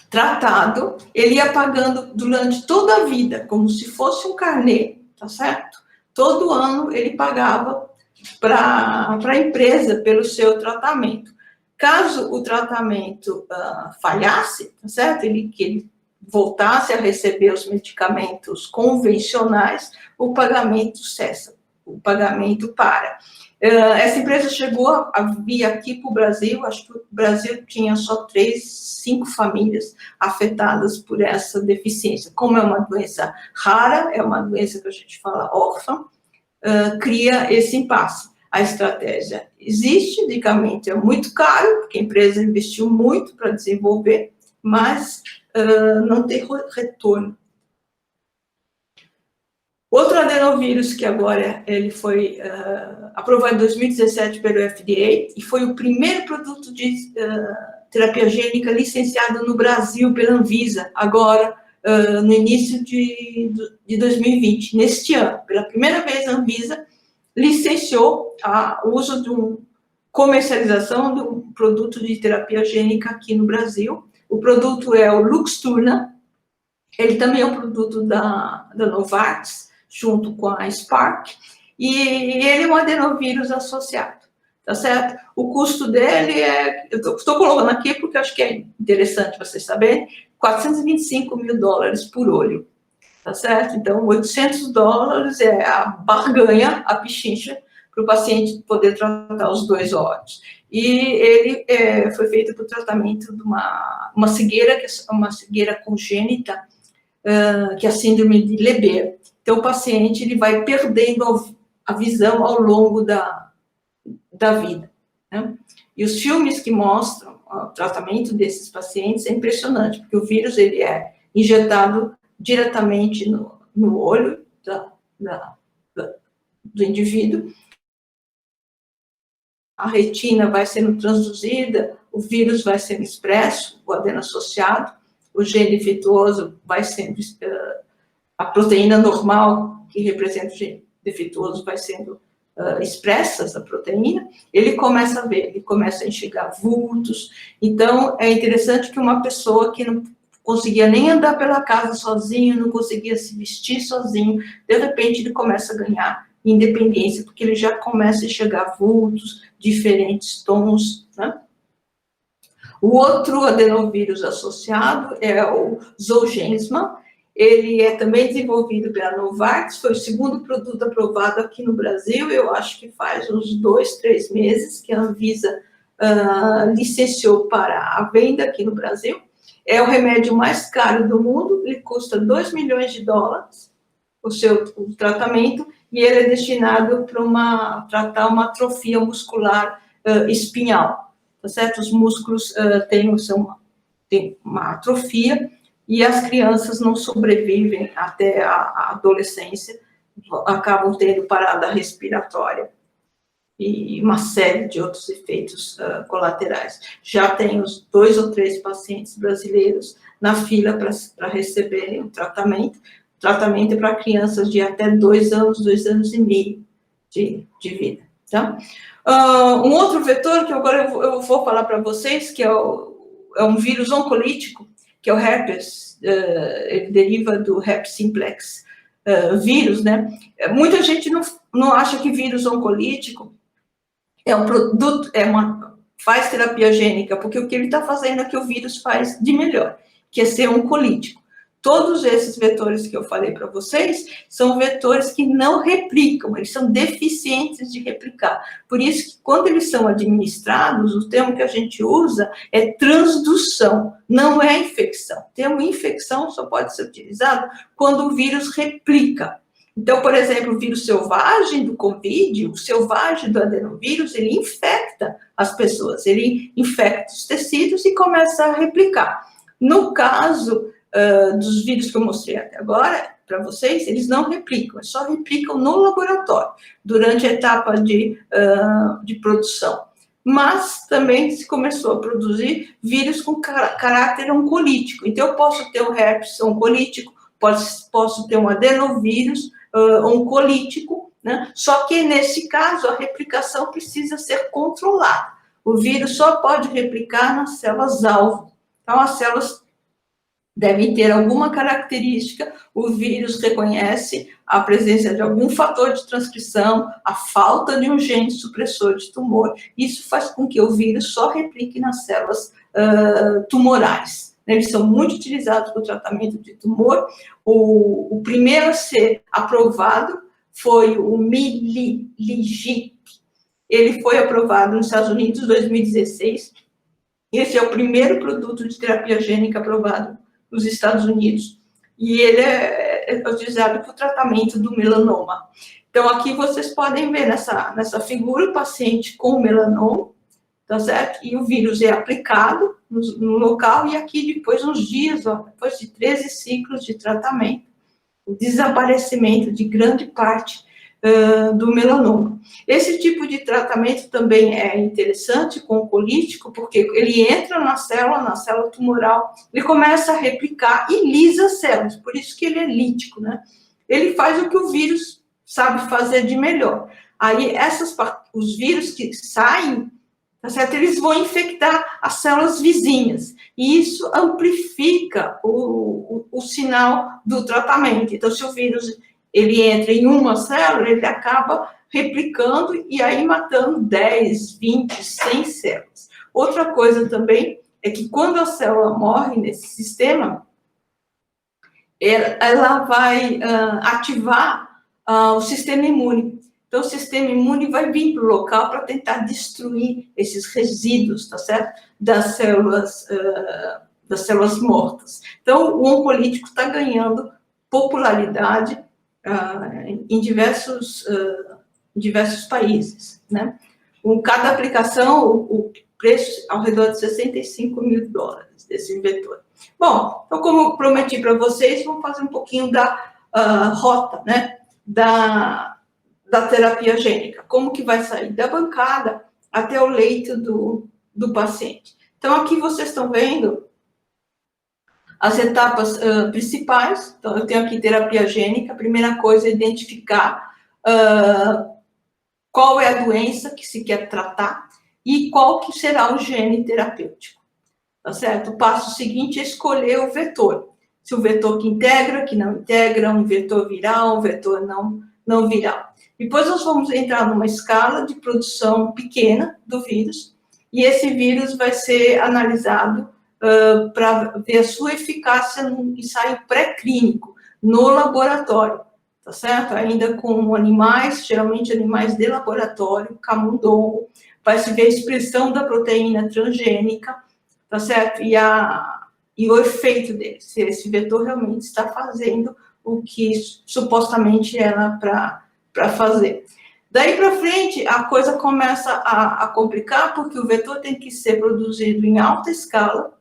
tratado, ele ia pagando durante toda a vida, como se fosse um carnê, tá certo? Todo ano ele pagava para a empresa pelo seu tratamento. Caso o tratamento falhasse, tá certo? Que ele voltasse a receber os medicamentos convencionais, o pagamento cessa, o pagamento para. Essa empresa chegou a vir aqui para o Brasil, acho que o Brasil tinha só 5 famílias afetadas por essa deficiência. Como é uma doença rara, é uma doença que a gente fala órfã, cria esse impasse. A estratégia existe, o medicamento é muito caro, porque a empresa investiu muito para desenvolver, mas não tem retorno. Outro adenovírus que agora ele foi aprovado em 2017 pelo FDA e foi o primeiro produto de terapia gênica licenciado no Brasil pela Anvisa, agora no início de 2020, neste ano. Pela primeira vez, a Anvisa licenciou o uso de comercialização de um produto de terapia gênica aqui no Brasil. O produto é o Luxturna, ele também é um produto da Novartis, junto com a Spark, e ele é um adenovírus associado, tá certo? O custo dele eu estou colocando aqui porque acho que é interessante vocês saberem, $425 mil por olho, tá certo? Então, $800 é a barganha, a pichincha, para o paciente poder tratar os 2 olhos. E ele foi feito para o tratamento de uma cegueira, que é uma cegueira congênita, que é a síndrome de Leber. Então, o paciente ele vai perdendo a visão ao longo da vida, né? E os filmes que mostram o tratamento desses pacientes é impressionante, porque o vírus ele é injetado diretamente no olho do indivíduo. A retina vai sendo transduzida, o vírus vai sendo expresso, o adeno associado, o gene defeituoso vai sendo, a proteína normal que representa o gene defeituoso vai sendo expressa, essa proteína, ele começa a ver, ele começa a enxergar vultos. Então, é interessante que uma pessoa que não conseguia nem andar pela casa sozinho, não conseguia se vestir sozinho, de repente ele começa a ganhar independência, porque ele já começa a enxergar vultos, diferentes tons, né? O outro adenovírus associado é o Zolgensma, ele é também desenvolvido pela Novartis, foi o segundo produto aprovado aqui no Brasil, eu acho que faz uns 2, 3 meses que a Anvisa licenciou para a venda aqui no Brasil. É o remédio mais caro do mundo, ele custa $2 milhões, o tratamento, e ele é destinado para tratar uma atrofia muscular espinhal, tá certo? Os músculos têm uma atrofia e as crianças não sobrevivem até a adolescência, acabam tendo parada respiratória e uma série de outros efeitos colaterais. Já tem os 2 ou 3 pacientes brasileiros na fila para receberem o tratamento. O tratamento é para crianças de até 2 anos, 2 anos e meio de vida. Tá? Um outro vetor que agora eu vou falar para vocês, que é um vírus oncolítico, que é o herpes, ele deriva do herpes simplex vírus, né? Muita gente não acha que vírus oncolítico é um produto, faz terapia gênica, porque o que ele está fazendo é que o vírus faz de melhor, que é ser oncolítico. Todos esses vetores que eu falei para vocês são vetores que não replicam, eles são deficientes de replicar. Por isso que quando eles são administrados, o termo que a gente usa é transdução, não é infecção. O termo infecção só pode ser utilizado quando o vírus replica. Então, por exemplo, o vírus selvagem do Covid, o selvagem do adenovírus, ele infecta as pessoas, ele infecta os tecidos e começa a replicar. No caso dos vírus que eu mostrei até agora, para vocês, eles não replicam, eles só replicam no laboratório, durante a etapa de produção. Mas também se começou a produzir vírus com caráter oncolítico. Então, eu posso ter um herpes oncolítico, posso ter um adenovírus oncolítico, né? Só que, nesse caso, a replicação precisa ser controlada. o vírus só pode replicar nas células-alvo. Então, as células devem ter alguma característica, o vírus reconhece a presença de algum fator de transcrição, a falta de um gene supressor de tumor. Isso faz com que o vírus só replique nas células tumorais. Eles são muito utilizados para o tratamento de tumor. O primeiro a ser aprovado foi o Miligip. Ele foi aprovado nos Estados Unidos em 2016. Esse é o primeiro produto de terapia gênica aprovado nos Estados Unidos. E ele é utilizado para o tratamento do melanoma. Então, aqui vocês podem ver nessa figura o paciente com melanoma, tá certo? E o vírus é aplicado no local, e aqui depois, uns dias, depois de 13 ciclos de tratamento, o desaparecimento de grande parte do melanoma. Esse tipo de tratamento também é interessante com o oncolítico, porque ele entra na célula tumoral, ele começa a replicar e lisa as células, por isso que ele é lítico, né? Ele faz o que o vírus sabe fazer de melhor. Aí, os vírus que saem, tá certo? Eles vão infectar as células vizinhas, e isso amplifica o sinal do tratamento. Então, se o vírus ele entra em uma célula, ele acaba replicando e aí matando 10, 20, 100 células. Outra coisa também é que quando a célula morre nesse sistema, ela vai ativar o sistema imune. Então, o sistema imune vai vir para o local para tentar destruir esses resíduos, tá certo? Das células mortas. Então, o oncolítico está ganhando popularidade em diversos países, né? Com cada aplicação, o preço ao redor de $65 mil desse vetor. Bom, então, como eu prometi para vocês, vamos fazer um pouquinho da rota, né? Da terapia gênica, como que vai sair da bancada até o leito do paciente. Então, aqui vocês estão vendo as etapas principais. Então, eu tenho aqui terapia gênica. A primeira coisa é identificar qual é a doença que se quer tratar e qual que será o gene terapêutico, tá certo? O passo seguinte é escolher o vetor. Se o vetor que integra, que não integra, um vetor viral, um vetor não viral. Depois nós vamos entrar numa escala de produção pequena do vírus, e esse vírus vai ser analisado para ver a sua eficácia no ensaio pré-clínico, no laboratório, tá certo? Ainda com animais, geralmente animais de laboratório, camundongo, vai se ver a expressão da proteína transgênica, tá certo? E o efeito dele, se esse vetor realmente está fazendo o que supostamente era para fazer. Daí para frente, a coisa começa a complicar, porque o vetor tem que ser produzido em alta escala,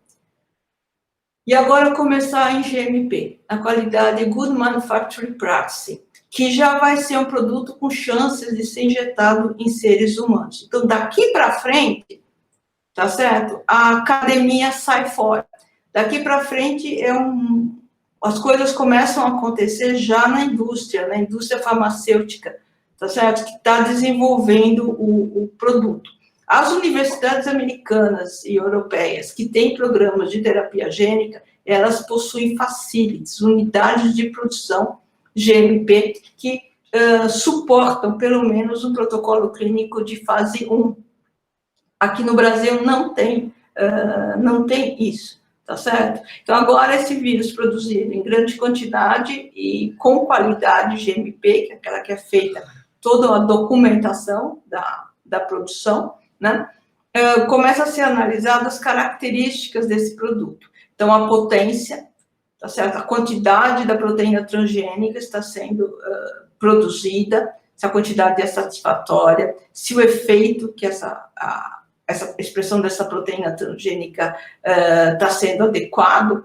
e agora começar em GMP, a qualidade Good Manufacturing Practice, que já vai ser um produto com chances de ser injetado em seres humanos. Então, daqui para frente, tá certo? A academia sai fora. Daqui para frente, as coisas começam a acontecer já na indústria farmacêutica, tá certo? Que está desenvolvendo o produto. As universidades americanas e europeias que têm programas de terapia gênica, elas possuem facilities, unidades de produção GMP, que suportam pelo menos um protocolo clínico de fase 1. Aqui no Brasil não tem isso, tá certo? Então, agora esse vírus produzido em grande quantidade e com qualidade GMP, que é aquela que é feita toda a documentação da produção, né? Começa a ser analisado as características desse produto. Então, a potência, tá certo? A quantidade da proteína transgênica está sendo produzida, se a quantidade é satisfatória, se o efeito que essa expressão dessa proteína transgênica está sendo adequado.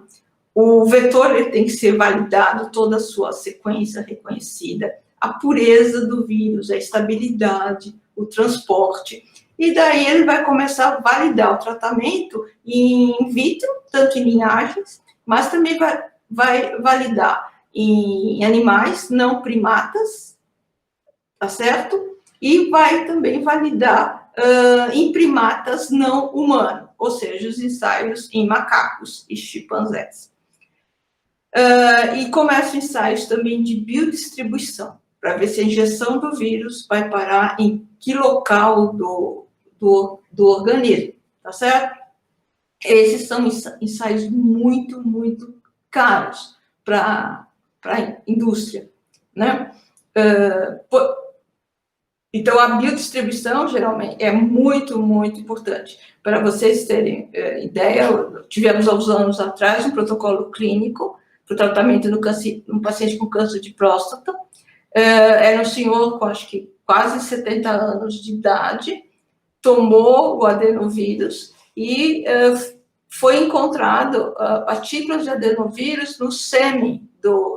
O vetor ele tem que ser validado, toda a sua sequência reconhecida, a pureza do vírus, a estabilidade, o transporte. E daí ele vai começar a validar o tratamento in vitro, tanto em linhagens, mas também vai validar em animais não primatas, tá certo? e vai também validar em primatas não humanos, ou seja, os ensaios em macacos e chimpanzés. E começa ensaios também de biodistribuição, para ver se a injeção do vírus vai parar em que local do organismo, tá certo? Esses são ensaios muito, muito caros para a indústria, né? Então, a biodistribuição, geralmente, é muito, muito importante. Para vocês terem ideia, tivemos, há uns anos atrás, um protocolo clínico para o tratamento no paciente com câncer de próstata. Era um senhor com, acho que, quase 70 anos de idade, tomou o adenovírus e foi encontrado partículas de adenovírus no sêmen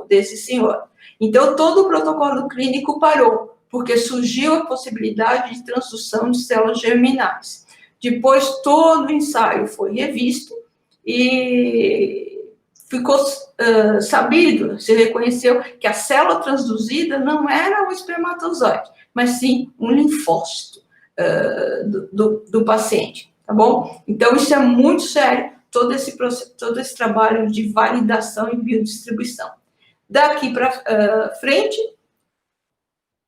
desse senhor. Então, todo o protocolo clínico parou, porque surgiu a possibilidade de transdução de células germinais. Depois, todo o ensaio foi revisto e ficou sabido, se reconheceu que a célula transduzida não era o espermatozoide, mas sim um linfócito do paciente, tá bom? Então, isso é muito sério, todo esse trabalho de validação e biodistribuição. Daqui para frente,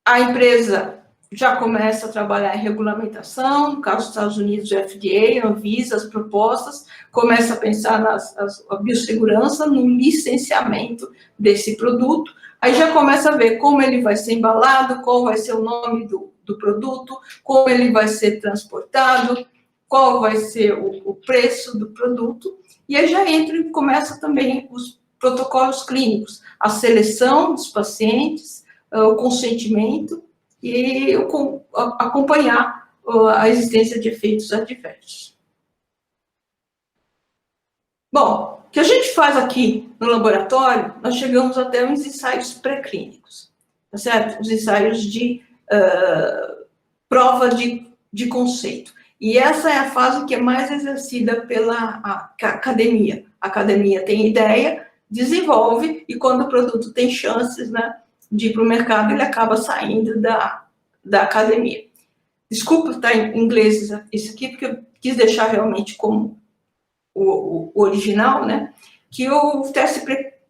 a empresa já começa a trabalhar em regulamentação, no caso dos Estados Unidos, o FDA, a Anvisa, as propostas, começa a pensar na biossegurança, no licenciamento desse produto, aí já começa a ver como ele vai ser embalado, qual vai ser o nome do produto, como ele vai ser transportado, qual vai ser o preço do produto, e aí já entra e começa também os protocolos clínicos, a seleção dos pacientes, o consentimento e acompanhar a existência de efeitos adversos. Bom, o que a gente faz aqui no laboratório, nós chegamos até uns ensaios pré-clínicos, tá certo? Os ensaios de prova de conceito. E essa é a fase que é mais exercida pela academia. A academia tem ideia, desenvolve, e quando o produto tem chances, né, de ir para o mercado, ele acaba saindo da academia. Desculpa estar em inglês isso aqui, porque eu quis deixar realmente como o original, né? Que o teste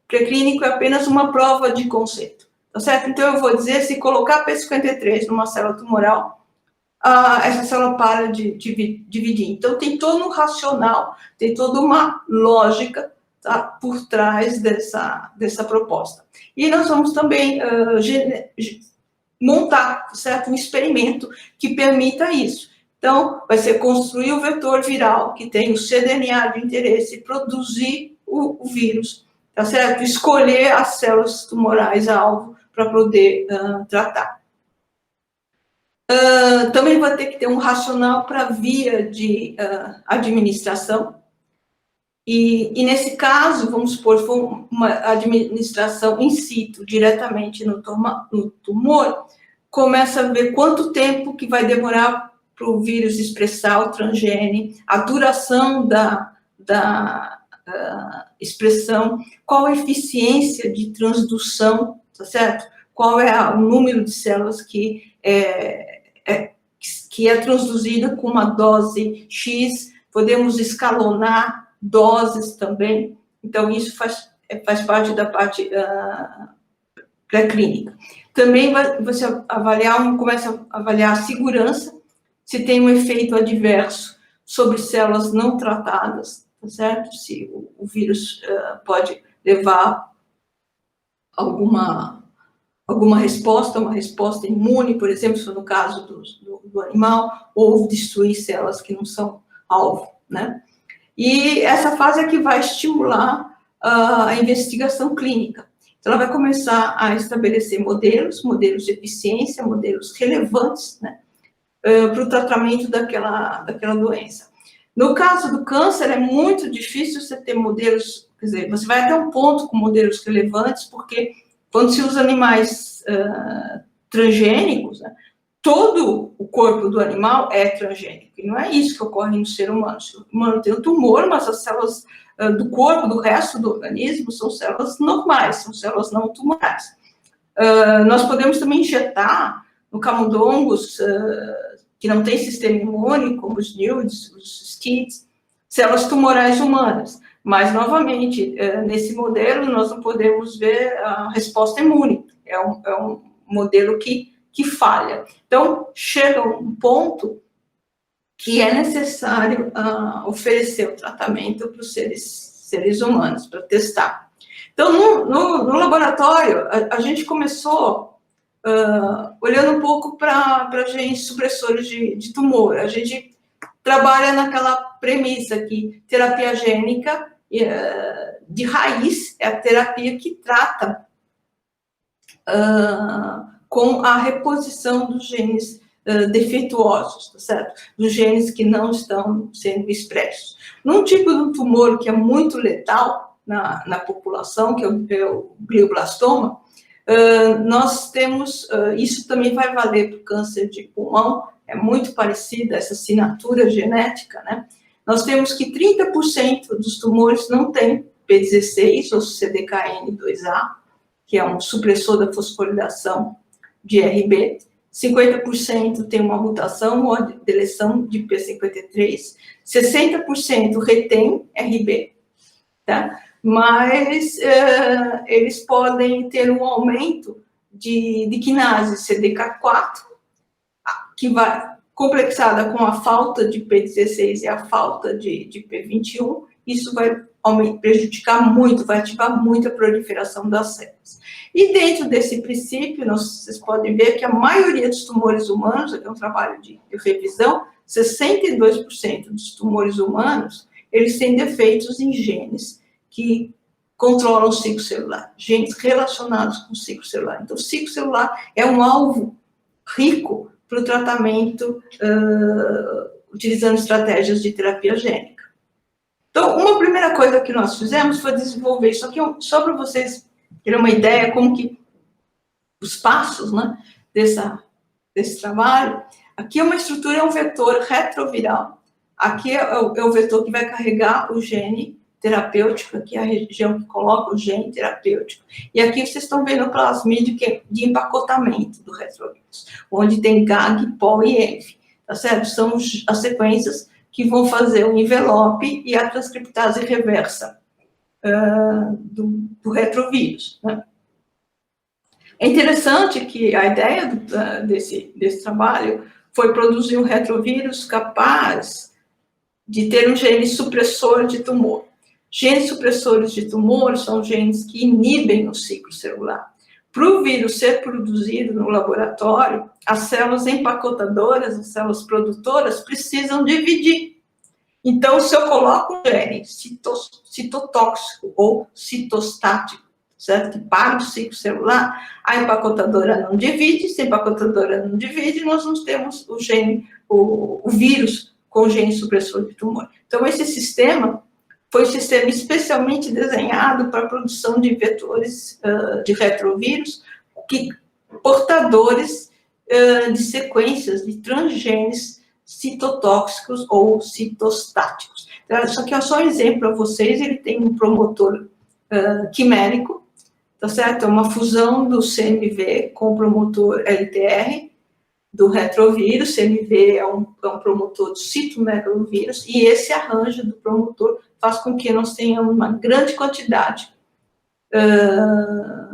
pré-clínico é apenas uma prova de conceito, tá certo? Então, eu vou dizer, se colocar P53 numa célula tumoral, essa célula para de dividir. Então, tem todo um racional, tem toda uma lógica, tá, por trás dessa proposta. E nós vamos também montar, certo, um experimento que permita isso. Então, vai ser construir o vetor viral, que tem o cDNA de interesse, produzir o vírus, tá certo? Escolher as células tumorais-alvo para poder tratar. Também vai ter que ter um racional para via de administração. E nesse caso, vamos supor, se for uma administração in situ, diretamente no tumor, começa a ver quanto tempo que vai demorar para o vírus expressar o transgene, a duração da expressão, qual a eficiência de transdução, tá certo? Qual é o número de células que é transduzida com uma dose X, podemos escalonar doses também, então isso faz parte da parte pré-clínica. Também você começa a avaliar a segurança, se tem um efeito adverso sobre células não tratadas, tá certo? Se o vírus pode levar alguma resposta, uma resposta imune, por exemplo, se for no caso do animal, ou destruir células que não são alvo, né? E essa fase é que vai estimular a investigação clínica. Então, ela vai começar a estabelecer modelos de eficiência, modelos relevantes, né, para o tratamento daquela doença. No caso do câncer, é muito difícil você ter modelos, quer dizer, você vai até um ponto com modelos relevantes, porque quando se usa animais transgênicos, né, todo o corpo do animal é transgênico, e não é isso que ocorre no ser humano. O ser humano tem um tumor, mas as células do corpo, do resto do organismo, são células normais, são células não tumorais. Nós podemos também injetar no camundongos, que não tem sistema imune, como os NILDs, os STIDs, células tumorais humanas. Mas, novamente, nesse modelo, nós não podemos ver a resposta imune. É um modelo que falha. Então, chega um ponto que é necessário oferecer o tratamento para os seres humanos, para testar. Então, no laboratório, a gente começou olhando um pouco para genes supressores de tumor. A gente trabalha naquela premissa que terapia gênica de raiz é a terapia que trata com a reposição dos genes defeituosos, tá certo? Dos genes que não estão sendo expressos. Num tipo de tumor que é muito letal na população, que é o glioblastoma, nós temos, isso também vai valer para o câncer de pulmão, é muito parecida essa assinatura genética, né? Nós temos que 30% dos tumores não tem P16 ou CDKN2A, que é um supressor da fosforilação de RB, 50% tem uma mutação ou deleção de P53, 60% retém RB, tá? Mas eles podem ter um aumento de quinase CDK4, que vai complexada com a falta de P16 e a falta de P21, isso vai prejudicar muito, vai ativar muito a proliferação das células. E dentro desse princípio, vocês podem ver que a maioria dos tumores humanos, aqui é um trabalho de revisão, 62% dos tumores humanos, eles têm defeitos em genes que controlam o ciclo celular, genes relacionados com o ciclo celular. Então, o ciclo celular é um alvo rico para o tratamento utilizando estratégias de terapia gênica. Então, uma primeira coisa que nós fizemos foi desenvolver isso aqui, só para vocês terem uma ideia como que os passos, né, desse trabalho. Aqui é uma estrutura, é um vetor retroviral. Aqui é o vetor que vai carregar o gene terapêutico, aqui é a região que coloca o gene terapêutico. E aqui vocês estão vendo o plasmídio de empacotamento do retrovírus, onde tem GAG, POL e ENF, tá certo? São as sequências que vão fazer o envelope e a transcriptase reversa do retrovírus, né? É interessante que a ideia desse trabalho foi produzir um retrovírus capaz de ter um gene supressor de tumor. Genes supressores de tumor são genes que inibem o ciclo celular. Para o vírus ser produzido no laboratório, as células empacotadoras, as células produtoras, precisam dividir. Então, se eu coloco um gene citotóxico ou citostático, certo? Que para o ciclo celular, a empacotadora não divide, se a empacotadora não divide, nós não temos o vírus com o gene supressor de tumor. Então, esse sistema foi um sistema especialmente desenhado para a produção de vetores de retrovírus, portadores de sequências de transgenes citotóxicos ou citostáticos. Então, isso aqui é só um exemplo para vocês, ele tem um promotor quimérico, tá certo? É uma fusão do CMV com o promotor LTR, do retrovírus. CMV é um promotor do citomegalovírus, e esse arranjo do promotor faz com que nós tenhamos uma grande quantidade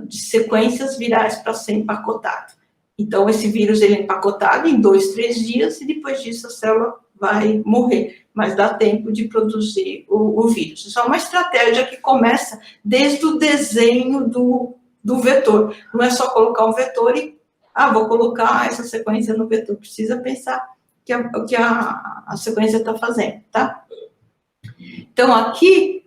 de sequências virais para ser empacotado. Então, esse vírus ele é empacotado em 2, 3 dias, e depois disso a célula vai morrer, mas dá tempo de produzir o vírus. Isso é uma estratégia que começa desde o desenho do vetor. Não é só colocar um vetor e vou colocar essa sequência no vetor. Precisa pensar o que a sequência está fazendo, tá? Então, aqui,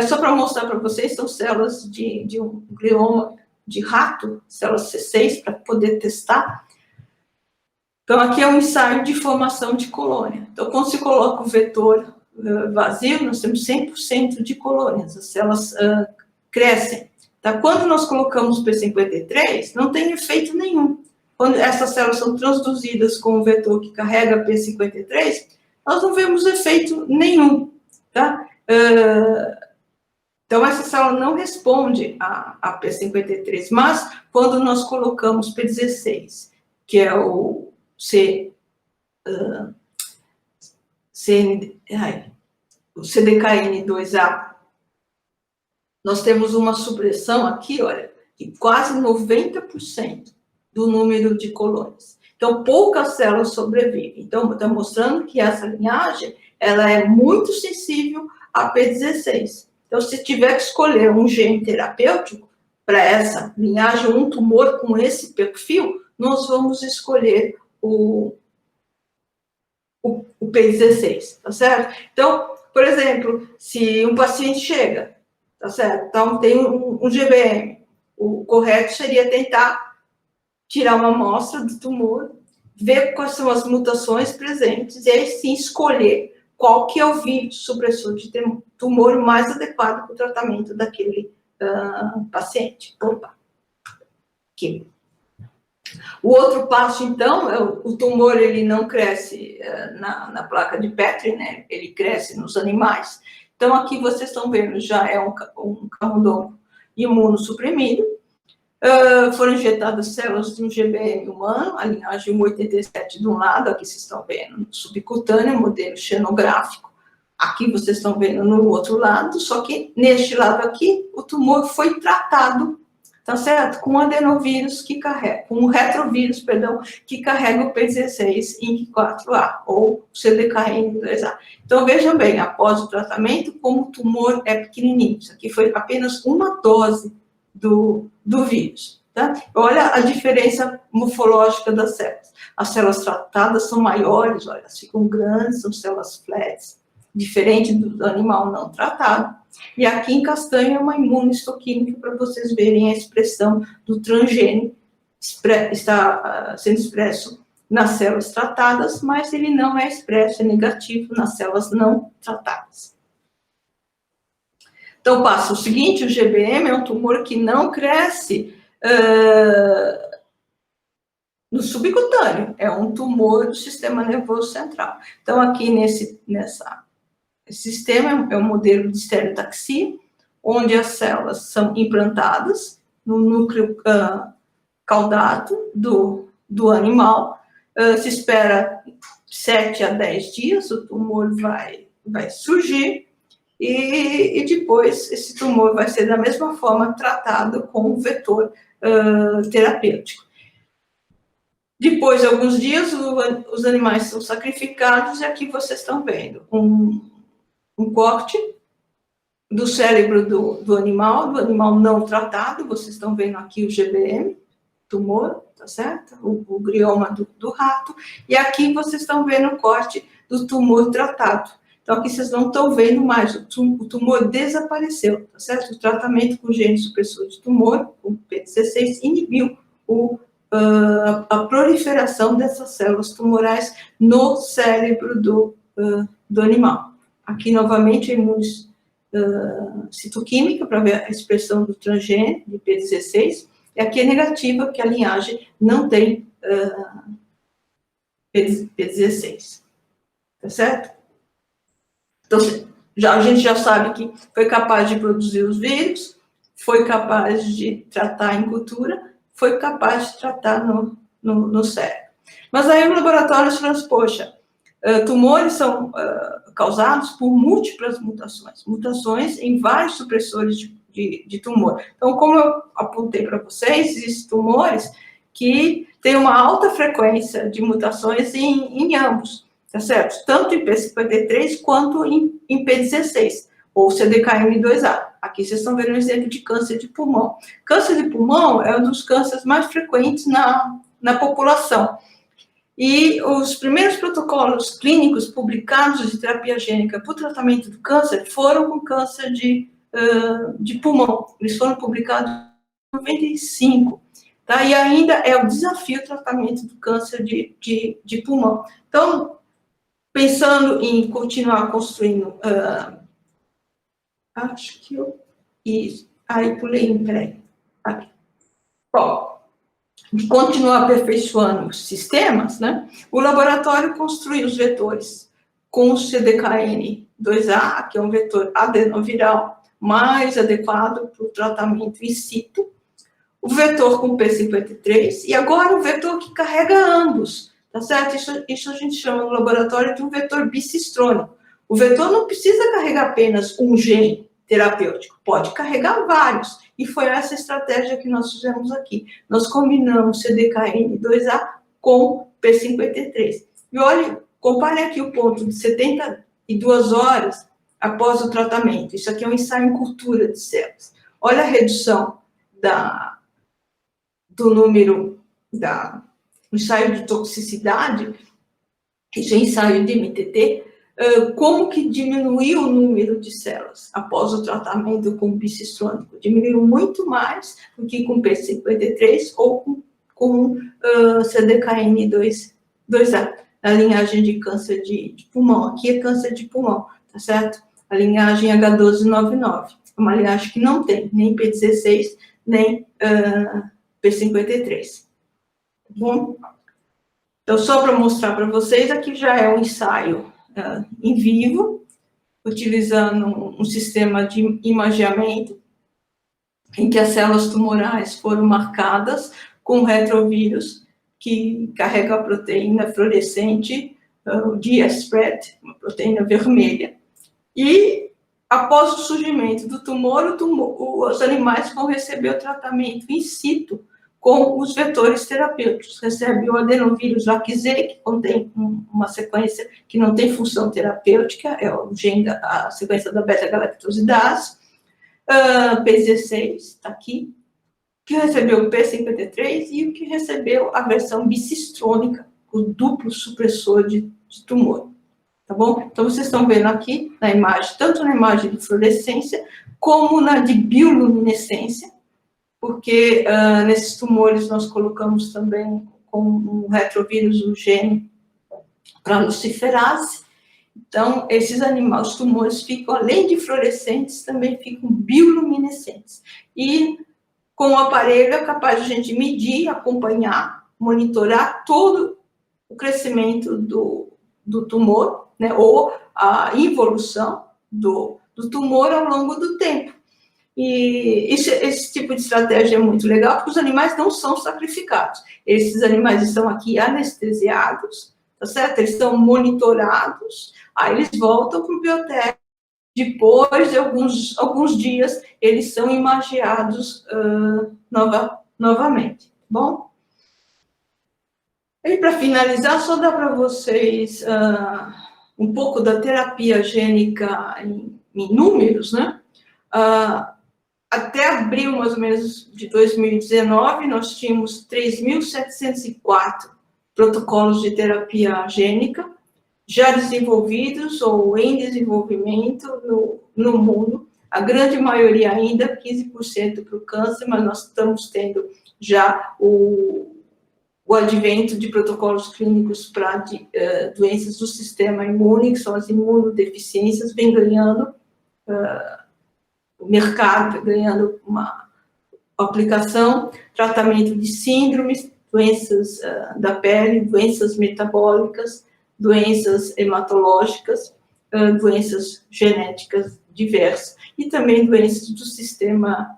só para mostrar para vocês, são células de um glioma de rato, células C6, para poder testar. Então, aqui é um ensaio de formação de colônia. Então, quando se coloca o vetor vazio, nós temos 100% de colônias, as células crescem. Tá? Quando nós colocamos P53, não tem efeito nenhum. Quando essas células são transduzidas com o vetor que carrega P53, nós não vemos efeito nenhum. Tá? Então, essa célula não responde a P53, mas quando nós colocamos P16 que é o CDKN2A, nós temos uma supressão aqui, olha, de quase 90% do número de colônias. Então, poucas células sobrevivem. Então, está mostrando que essa linhagem, ela é muito sensível a P16. Então, se tiver que escolher um gene terapêutico para essa linhagem, um tumor com esse perfil, nós vamos escolher o P16, tá certo? Então, por exemplo, se um paciente chega, tá certo? Então, tem um GBM, o correto seria tentar tirar uma amostra do tumor, ver quais são as mutações presentes e aí sim escolher qual que é o vírus supressor de tumor mais adequado para o tratamento daquele paciente. Opa, aqui. O outro passo, então, é o tumor, ele não cresce na placa de Petri, né? Ele cresce nos animais. Então, aqui vocês estão vendo, já é um camundongo imunossuprimido. Foram injetadas células de um GBM humano, a linhagem 187 de um lado, aqui vocês estão vendo no subcutâneo, modelo xenográfico. Aqui vocês estão vendo no outro lado, só que neste lado aqui, o tumor foi tratado, tá certo? Com adenovírus que carrega, com um retrovírus, perdão, que carrega o P16 INC4A, ou CDKN2A. Então, vejam bem, após o tratamento, como o tumor é pequenininho. Isso aqui foi apenas uma dose do vírus, tá? Olha a diferença morfológica das células. As células tratadas são maiores, olha, elas ficam grandes, são células flats, diferente do animal não tratado. E aqui em castanho é uma imunohistoquímica para vocês verem a expressão do transgênio está sendo expresso nas células tratadas, mas ele não é expresso, é negativo nas células não tratadas. Então, passa o seguinte, o GBM é um tumor que não cresce no subcutâneo, é um tumor do sistema nervoso central. Então, aqui nesse sistema é um modelo de estereotaxia, onde as células são implantadas no núcleo caudato do animal, se espera 7 a 10 dias, o tumor vai surgir, e depois esse tumor vai ser da mesma forma tratado com o vetor terapêutico. Depois de alguns dias, os animais são sacrificados, e aqui vocês estão vendo um corte do cérebro do animal não tratado, vocês estão vendo aqui o GBM, tumor, tá certo? O glioma do rato, e aqui vocês estão vendo o corte do tumor tratado. Então, aqui vocês não estão vendo mais, o tumor desapareceu, tá certo? O tratamento com gene supressor de tumor, o P16, inibiu a proliferação dessas células tumorais no cérebro do animal. Aqui, novamente, a imunocitoquímica, para ver a expressão do transgênio de P16, e aqui é negativa, porque a linhagem não tem P16, tá certo? Então, a gente já sabe que foi capaz de produzir os vírus, foi capaz de tratar em cultura, foi capaz de tratar no cérebro. Mas aí o laboratório falou assim, poxa, tumores são causados por múltiplas mutações em vários supressores de tumor. Então, como eu apontei para vocês, existem tumores que têm uma alta frequência de mutações em ambos. Tá certo? Tanto em P53 quanto em P16, ou CDKN2A. Aqui vocês estão vendo um exemplo de câncer de pulmão. Câncer de pulmão é um dos cânceres mais frequentes na população. E os primeiros protocolos clínicos publicados de terapia gênica para o tratamento do câncer foram com câncer de pulmão. Eles foram publicados em 95. Tá? E ainda é o desafio o tratamento do câncer de pulmão. Então, pensando em continuar construindo, acho que eu... Isso, aí pulei, peraí. Aqui. Bom, de continuar aperfeiçoando os sistemas, né? O laboratório construiu os vetores com o CDKN2A, que é um vetor adenoviral mais adequado para o tratamento in situ. o vetor com P53 e agora o vetor que carrega ambos, tá certo? Isso a gente chama no laboratório de um vetor bicistrônico. O vetor não precisa carregar apenas um gene terapêutico, pode carregar vários. E foi essa estratégia que nós fizemos aqui. Nós combinamos CDKN2A com P53. E olha, compare aqui o ponto de 72 horas após o tratamento. Isso aqui é um ensaio em cultura de células. Olha a redução do número do ensaio de toxicidade, isso é ensaio de MTT, como que diminuiu o número de células após o tratamento com bicistrônico. Diminuiu muito mais do que com P53 ou com CDKN2A, a linhagem de câncer de pulmão. Aqui é câncer de pulmão, tá certo? A linhagem H1299. É uma linhagem que não tem nem P16, nem P53. Tá bom? Então, só para mostrar para vocês, aqui já é um ensaio em vivo, utilizando um sistema de imageamento, em que as células tumorais foram marcadas com retrovírus, que carrega a proteína fluorescente, o D-spread, uma proteína vermelha. E, após o surgimento do tumor, os animais vão receber o tratamento in situ com os vetores terapêuticos. Recebe o adenovírus LAC-Z, que contém uma sequência que não tem função terapêutica, é o gene a sequência da beta-galactosidase, P16, está aqui, que recebeu o P53 e o que recebeu a versão bicistrônica, o duplo supressor de tumor. Tá bom? Então, vocês estão vendo aqui na imagem, tanto na imagem de fluorescência, como na de bioluminescência, porque nesses tumores nós colocamos também com um retrovírus, um gene para luciferase. Então, esses animais, os tumores ficam, além de fluorescentes, também ficam bioluminescentes. E com o aparelho é capaz de a gente medir, acompanhar, monitorar todo o crescimento do tumor, né, ou a evolução do tumor ao longo do tempo. E esse tipo de estratégia é muito legal, porque os animais não são sacrificados. Esses animais estão aqui anestesiados, tá certo? Eles estão monitorados, aí eles voltam para o biotécnico. Depois de alguns dias, eles são imageados novamente, tá bom? E para finalizar, só dá para vocês um pouco da terapia gênica em números, né? Até abril, mais ou menos, de 2019, nós tínhamos 3.704 protocolos de terapia gênica já desenvolvidos ou em desenvolvimento no mundo. A grande maioria ainda, 15% para o câncer, mas nós estamos tendo já o advento de protocolos clínicos para doenças do sistema imune, que são as imunodeficiências, vem ganhando o mercado, ganhando uma aplicação, tratamento de síndromes, doenças da pele, doenças metabólicas, doenças hematológicas, doenças genéticas diversas, e também doenças do sistema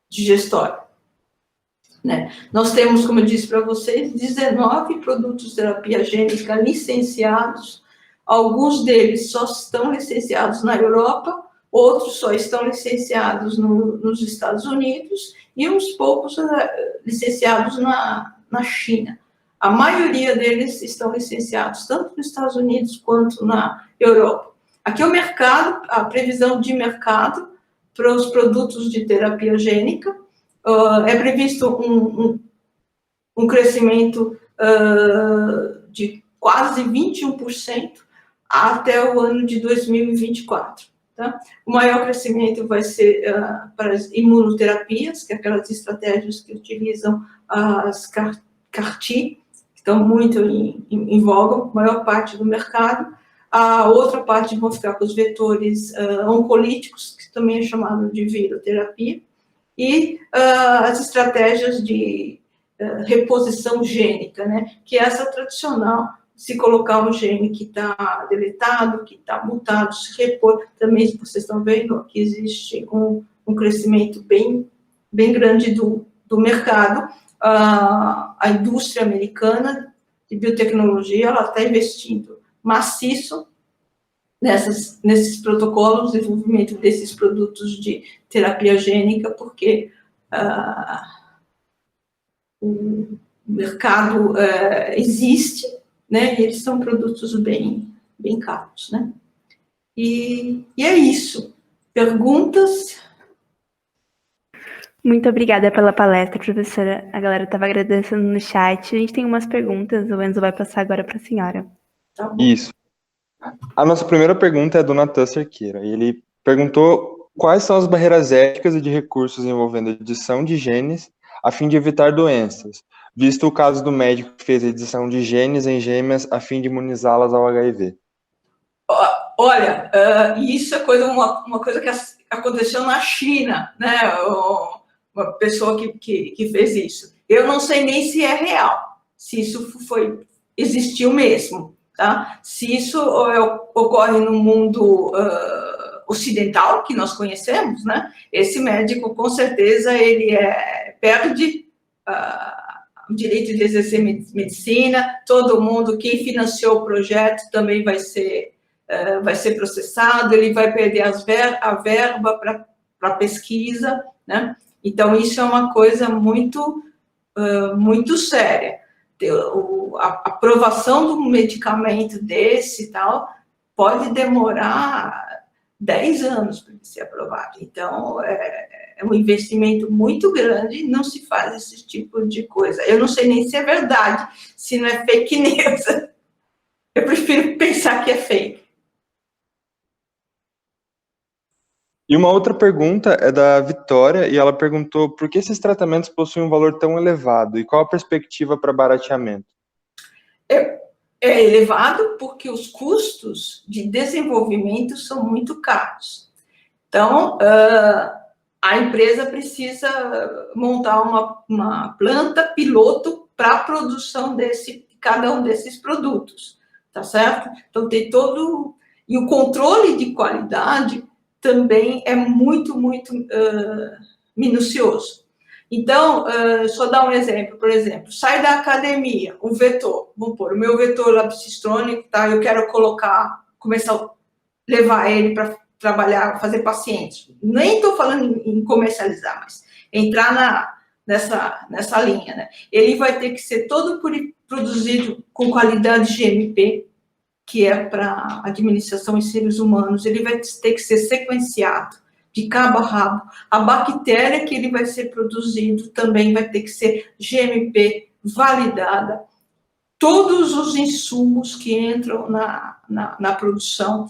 digestório. Né? Nós temos, como eu disse para vocês, 19 produtos de terapia gênica licenciados, alguns deles só estão licenciados na Europa, outros só estão licenciados nos Estados Unidos, e uns poucos licenciados na China. A maioria deles estão licenciados tanto nos Estados Unidos quanto na Europa. Aqui é o mercado, a previsão de mercado para os produtos de terapia gênica. É previsto um crescimento de quase 21% até o ano de 2024. Tá? O maior crescimento vai ser para as imunoterapias, que é aquelas estratégias que utilizam as CAR-T, que estão muito em voga, a maior parte do mercado. A outra parte vão ficar com os vetores oncolíticos, que também é chamado de viroterapia, e as estratégias de reposição gênica, né, que é essa tradicional, se colocar um gene que está deletado, que está mutado, se repor, também vocês estão vendo que existe um crescimento bem bem grande do mercado. A indústria americana de biotecnologia, ela está investindo maciço nesses protocolos, desenvolvimento desses produtos de terapia gênica, porque o mercado existe, né, e eles são produtos bem caros, né. E é isso. Perguntas? Muito obrigada pela palestra, professora. A galera estava agradecendo no chat. A gente tem umas perguntas, o Enzo vai passar agora para a senhora. Tá bom. Isso. A nossa primeira pergunta é do Natan Cerqueira. Ele perguntou quais são as barreiras éticas e de recursos envolvendo a edição de genes a fim de evitar doenças, visto o caso do médico que fez a edição de genes em gêmeas a fim de imunizá-las ao HIV. Olha, isso é uma coisa que aconteceu na China, né? Uma pessoa que fez isso. Eu não sei nem se é real, se isso existiu mesmo, tá? Se isso ocorre no mundo ocidental, que nós conhecemos, né? Esse médico, com certeza, ele perde o direito de exercer medicina, todo mundo, quem financiou o projeto também vai ser processado, ele vai perder a verba para pesquisa, né? Então, isso é uma coisa muito séria. A aprovação de um medicamento desse e tal pode demorar 10 anos para ser aprovado. Então, é um investimento muito grande e não se faz esse tipo de coisa. Eu não sei nem se é verdade, se não é fake news. Eu prefiro pensar que é fake. E uma outra pergunta é da Vitória, e ela perguntou por que esses tratamentos possuem um valor tão elevado e qual a perspectiva para barateamento? É elevado porque os custos de desenvolvimento são muito caros. Então, a empresa precisa montar uma planta piloto para a produção de cada um desses produtos, tá certo? Então, tem todo... E o controle de qualidade também é muito minucioso. Então, só dar um exemplo, por exemplo, sai da academia, um vetor, vamos pôr, o meu vetor labicistrônico, tá? Eu quero começar a levar ele para trabalhar, fazer pacientes. Nem estou falando em comercializar, mas entrar nessa linha, né? Ele vai ter que ser todo produzido com qualidade GMP, que é para administração em seres humanos, ele vai ter que ser sequenciado de cabo a rabo. A bactéria que ele vai ser produzido também vai ter que ser GMP validada. Todos os insumos que entram na produção,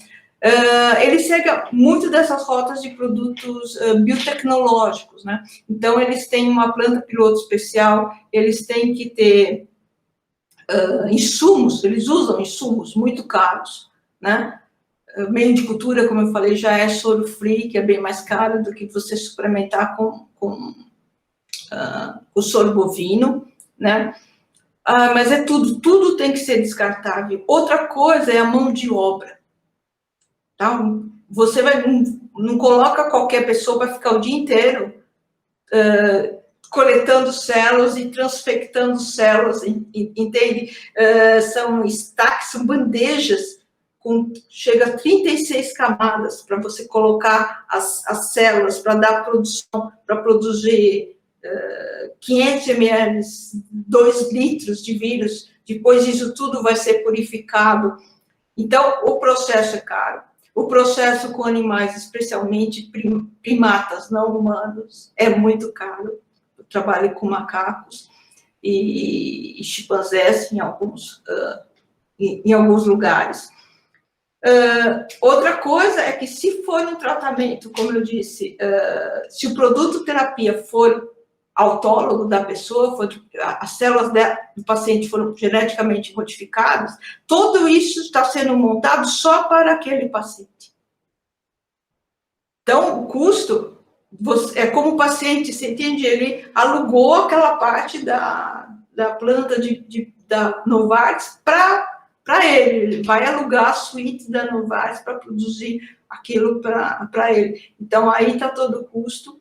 ele segue muito dessas rotas de produtos biotecnológicos, né? Então, eles têm uma planta piloto especial, eles têm que ter insumos, eles usam insumos muito caros, né? O meio de cultura, como eu falei, já é soro free, que é bem mais caro do que você suplementar com o soro bovino, né? Mas tudo tem que ser descartável. Outra coisa é a mão de obra. Tá? Você não coloca qualquer pessoa para ficar o dia inteiro coletando células e transfectando células, entende? São stacks, são bandejas, chega a 36 camadas para você colocar as células, para dar produção, para produzir 500 ml, 2 litros de vírus, depois isso tudo vai ser purificado. Então, o processo é caro. O processo com animais, especialmente primatas não humanos, é muito caro. Eu trabalho com macacos e chimpanzés em alguns lugares. Outra coisa é que, se for um tratamento, como eu disse, se o produto terapia for autólogo da pessoa, as células do paciente foram geneticamente modificadas, tudo isso está sendo montado só para aquele paciente. Então, o custo é como o paciente, você entende? Ele alugou aquela parte da planta da Novartis para ele vai alugar a suíte da Novartis para produzir aquilo para ele. Então, aí está todo o custo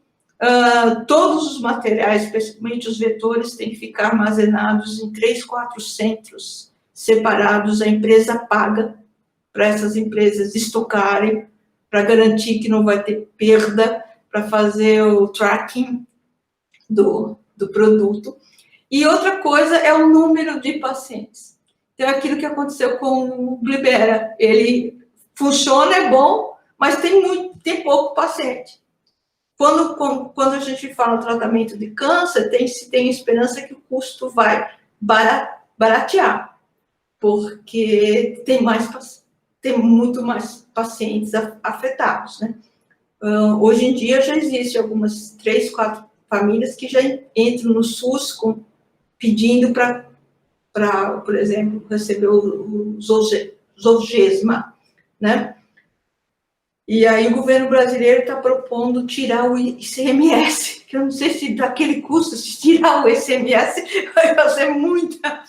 Todos os materiais, especialmente os vetores, têm que ficar armazenados em 3, 4 centros separados. A empresa paga para essas empresas estocarem, para garantir que não vai ter perda, para fazer o tracking do produto. E outra coisa é o número de pacientes. Então, é aquilo que aconteceu com o Glibera. Ele funciona, é bom, mas tem pouco paciente. Quando a gente fala tratamento de câncer, se tem esperança que o custo vai baratear, porque tem muito mais pacientes afetados, né? Hoje em dia já existe algumas 3, 4 famílias que já entram no SUS pedindo para, por exemplo, receber o Zolgensma, né? E aí o governo brasileiro está propondo tirar o ICMS, que eu não sei se daquele custo, se tirar o ICMS, vai fazer muita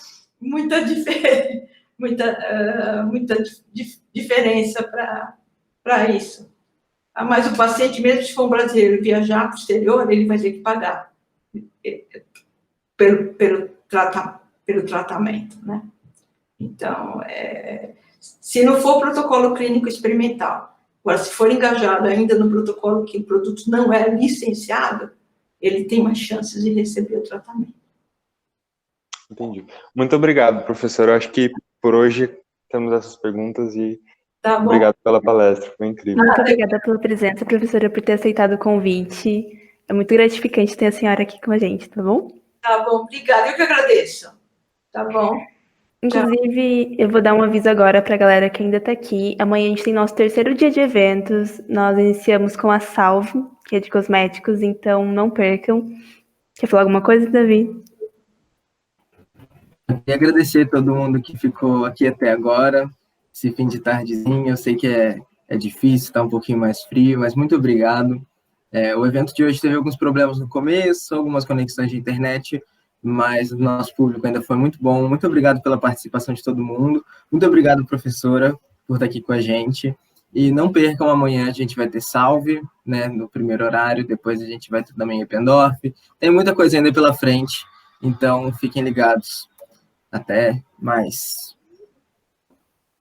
diferença para isso. Mas o paciente, mesmo se for um brasileiro viajar para o exterior, ele vai ter que pagar pelo tratamento, né? Então, se não for protocolo clínico experimental, agora, se for engajado ainda no protocolo que o produto não é licenciado, ele tem mais chances de receber o tratamento. Entendi. Muito obrigado, professor. Eu acho que por hoje temos essas perguntas e Tá bom. Obrigado pela palestra, foi incrível. Muito obrigada pela presença, professora, por ter aceitado o convite. É muito gratificante ter a senhora aqui com a gente, tá bom? Tá bom, obrigada. Eu que agradeço. Tá bom. Inclusive, eu vou dar um aviso agora para a galera que ainda está aqui. Amanhã a gente tem nosso 3º dia de eventos. Nós iniciamos com a Salve, que é de cosméticos, então não percam. Quer falar alguma coisa, Davi? E agradecer a todo mundo que ficou aqui até agora, esse fim de tardezinho. Eu sei que é difícil, está um pouquinho mais frio, mas muito obrigado. O evento de hoje teve alguns problemas no começo, algumas conexões de internet, mas o nosso público ainda foi muito bom. Muito obrigado pela participação de todo mundo. Muito obrigado, professora, por estar aqui com a gente. E não percam, amanhã a gente vai ter Salve, né, no primeiro horário, depois a gente vai ter também Eppendorf. Tem muita coisa ainda pela frente, então fiquem ligados. Até mais.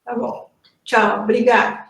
Tá bom. Tchau, obrigada.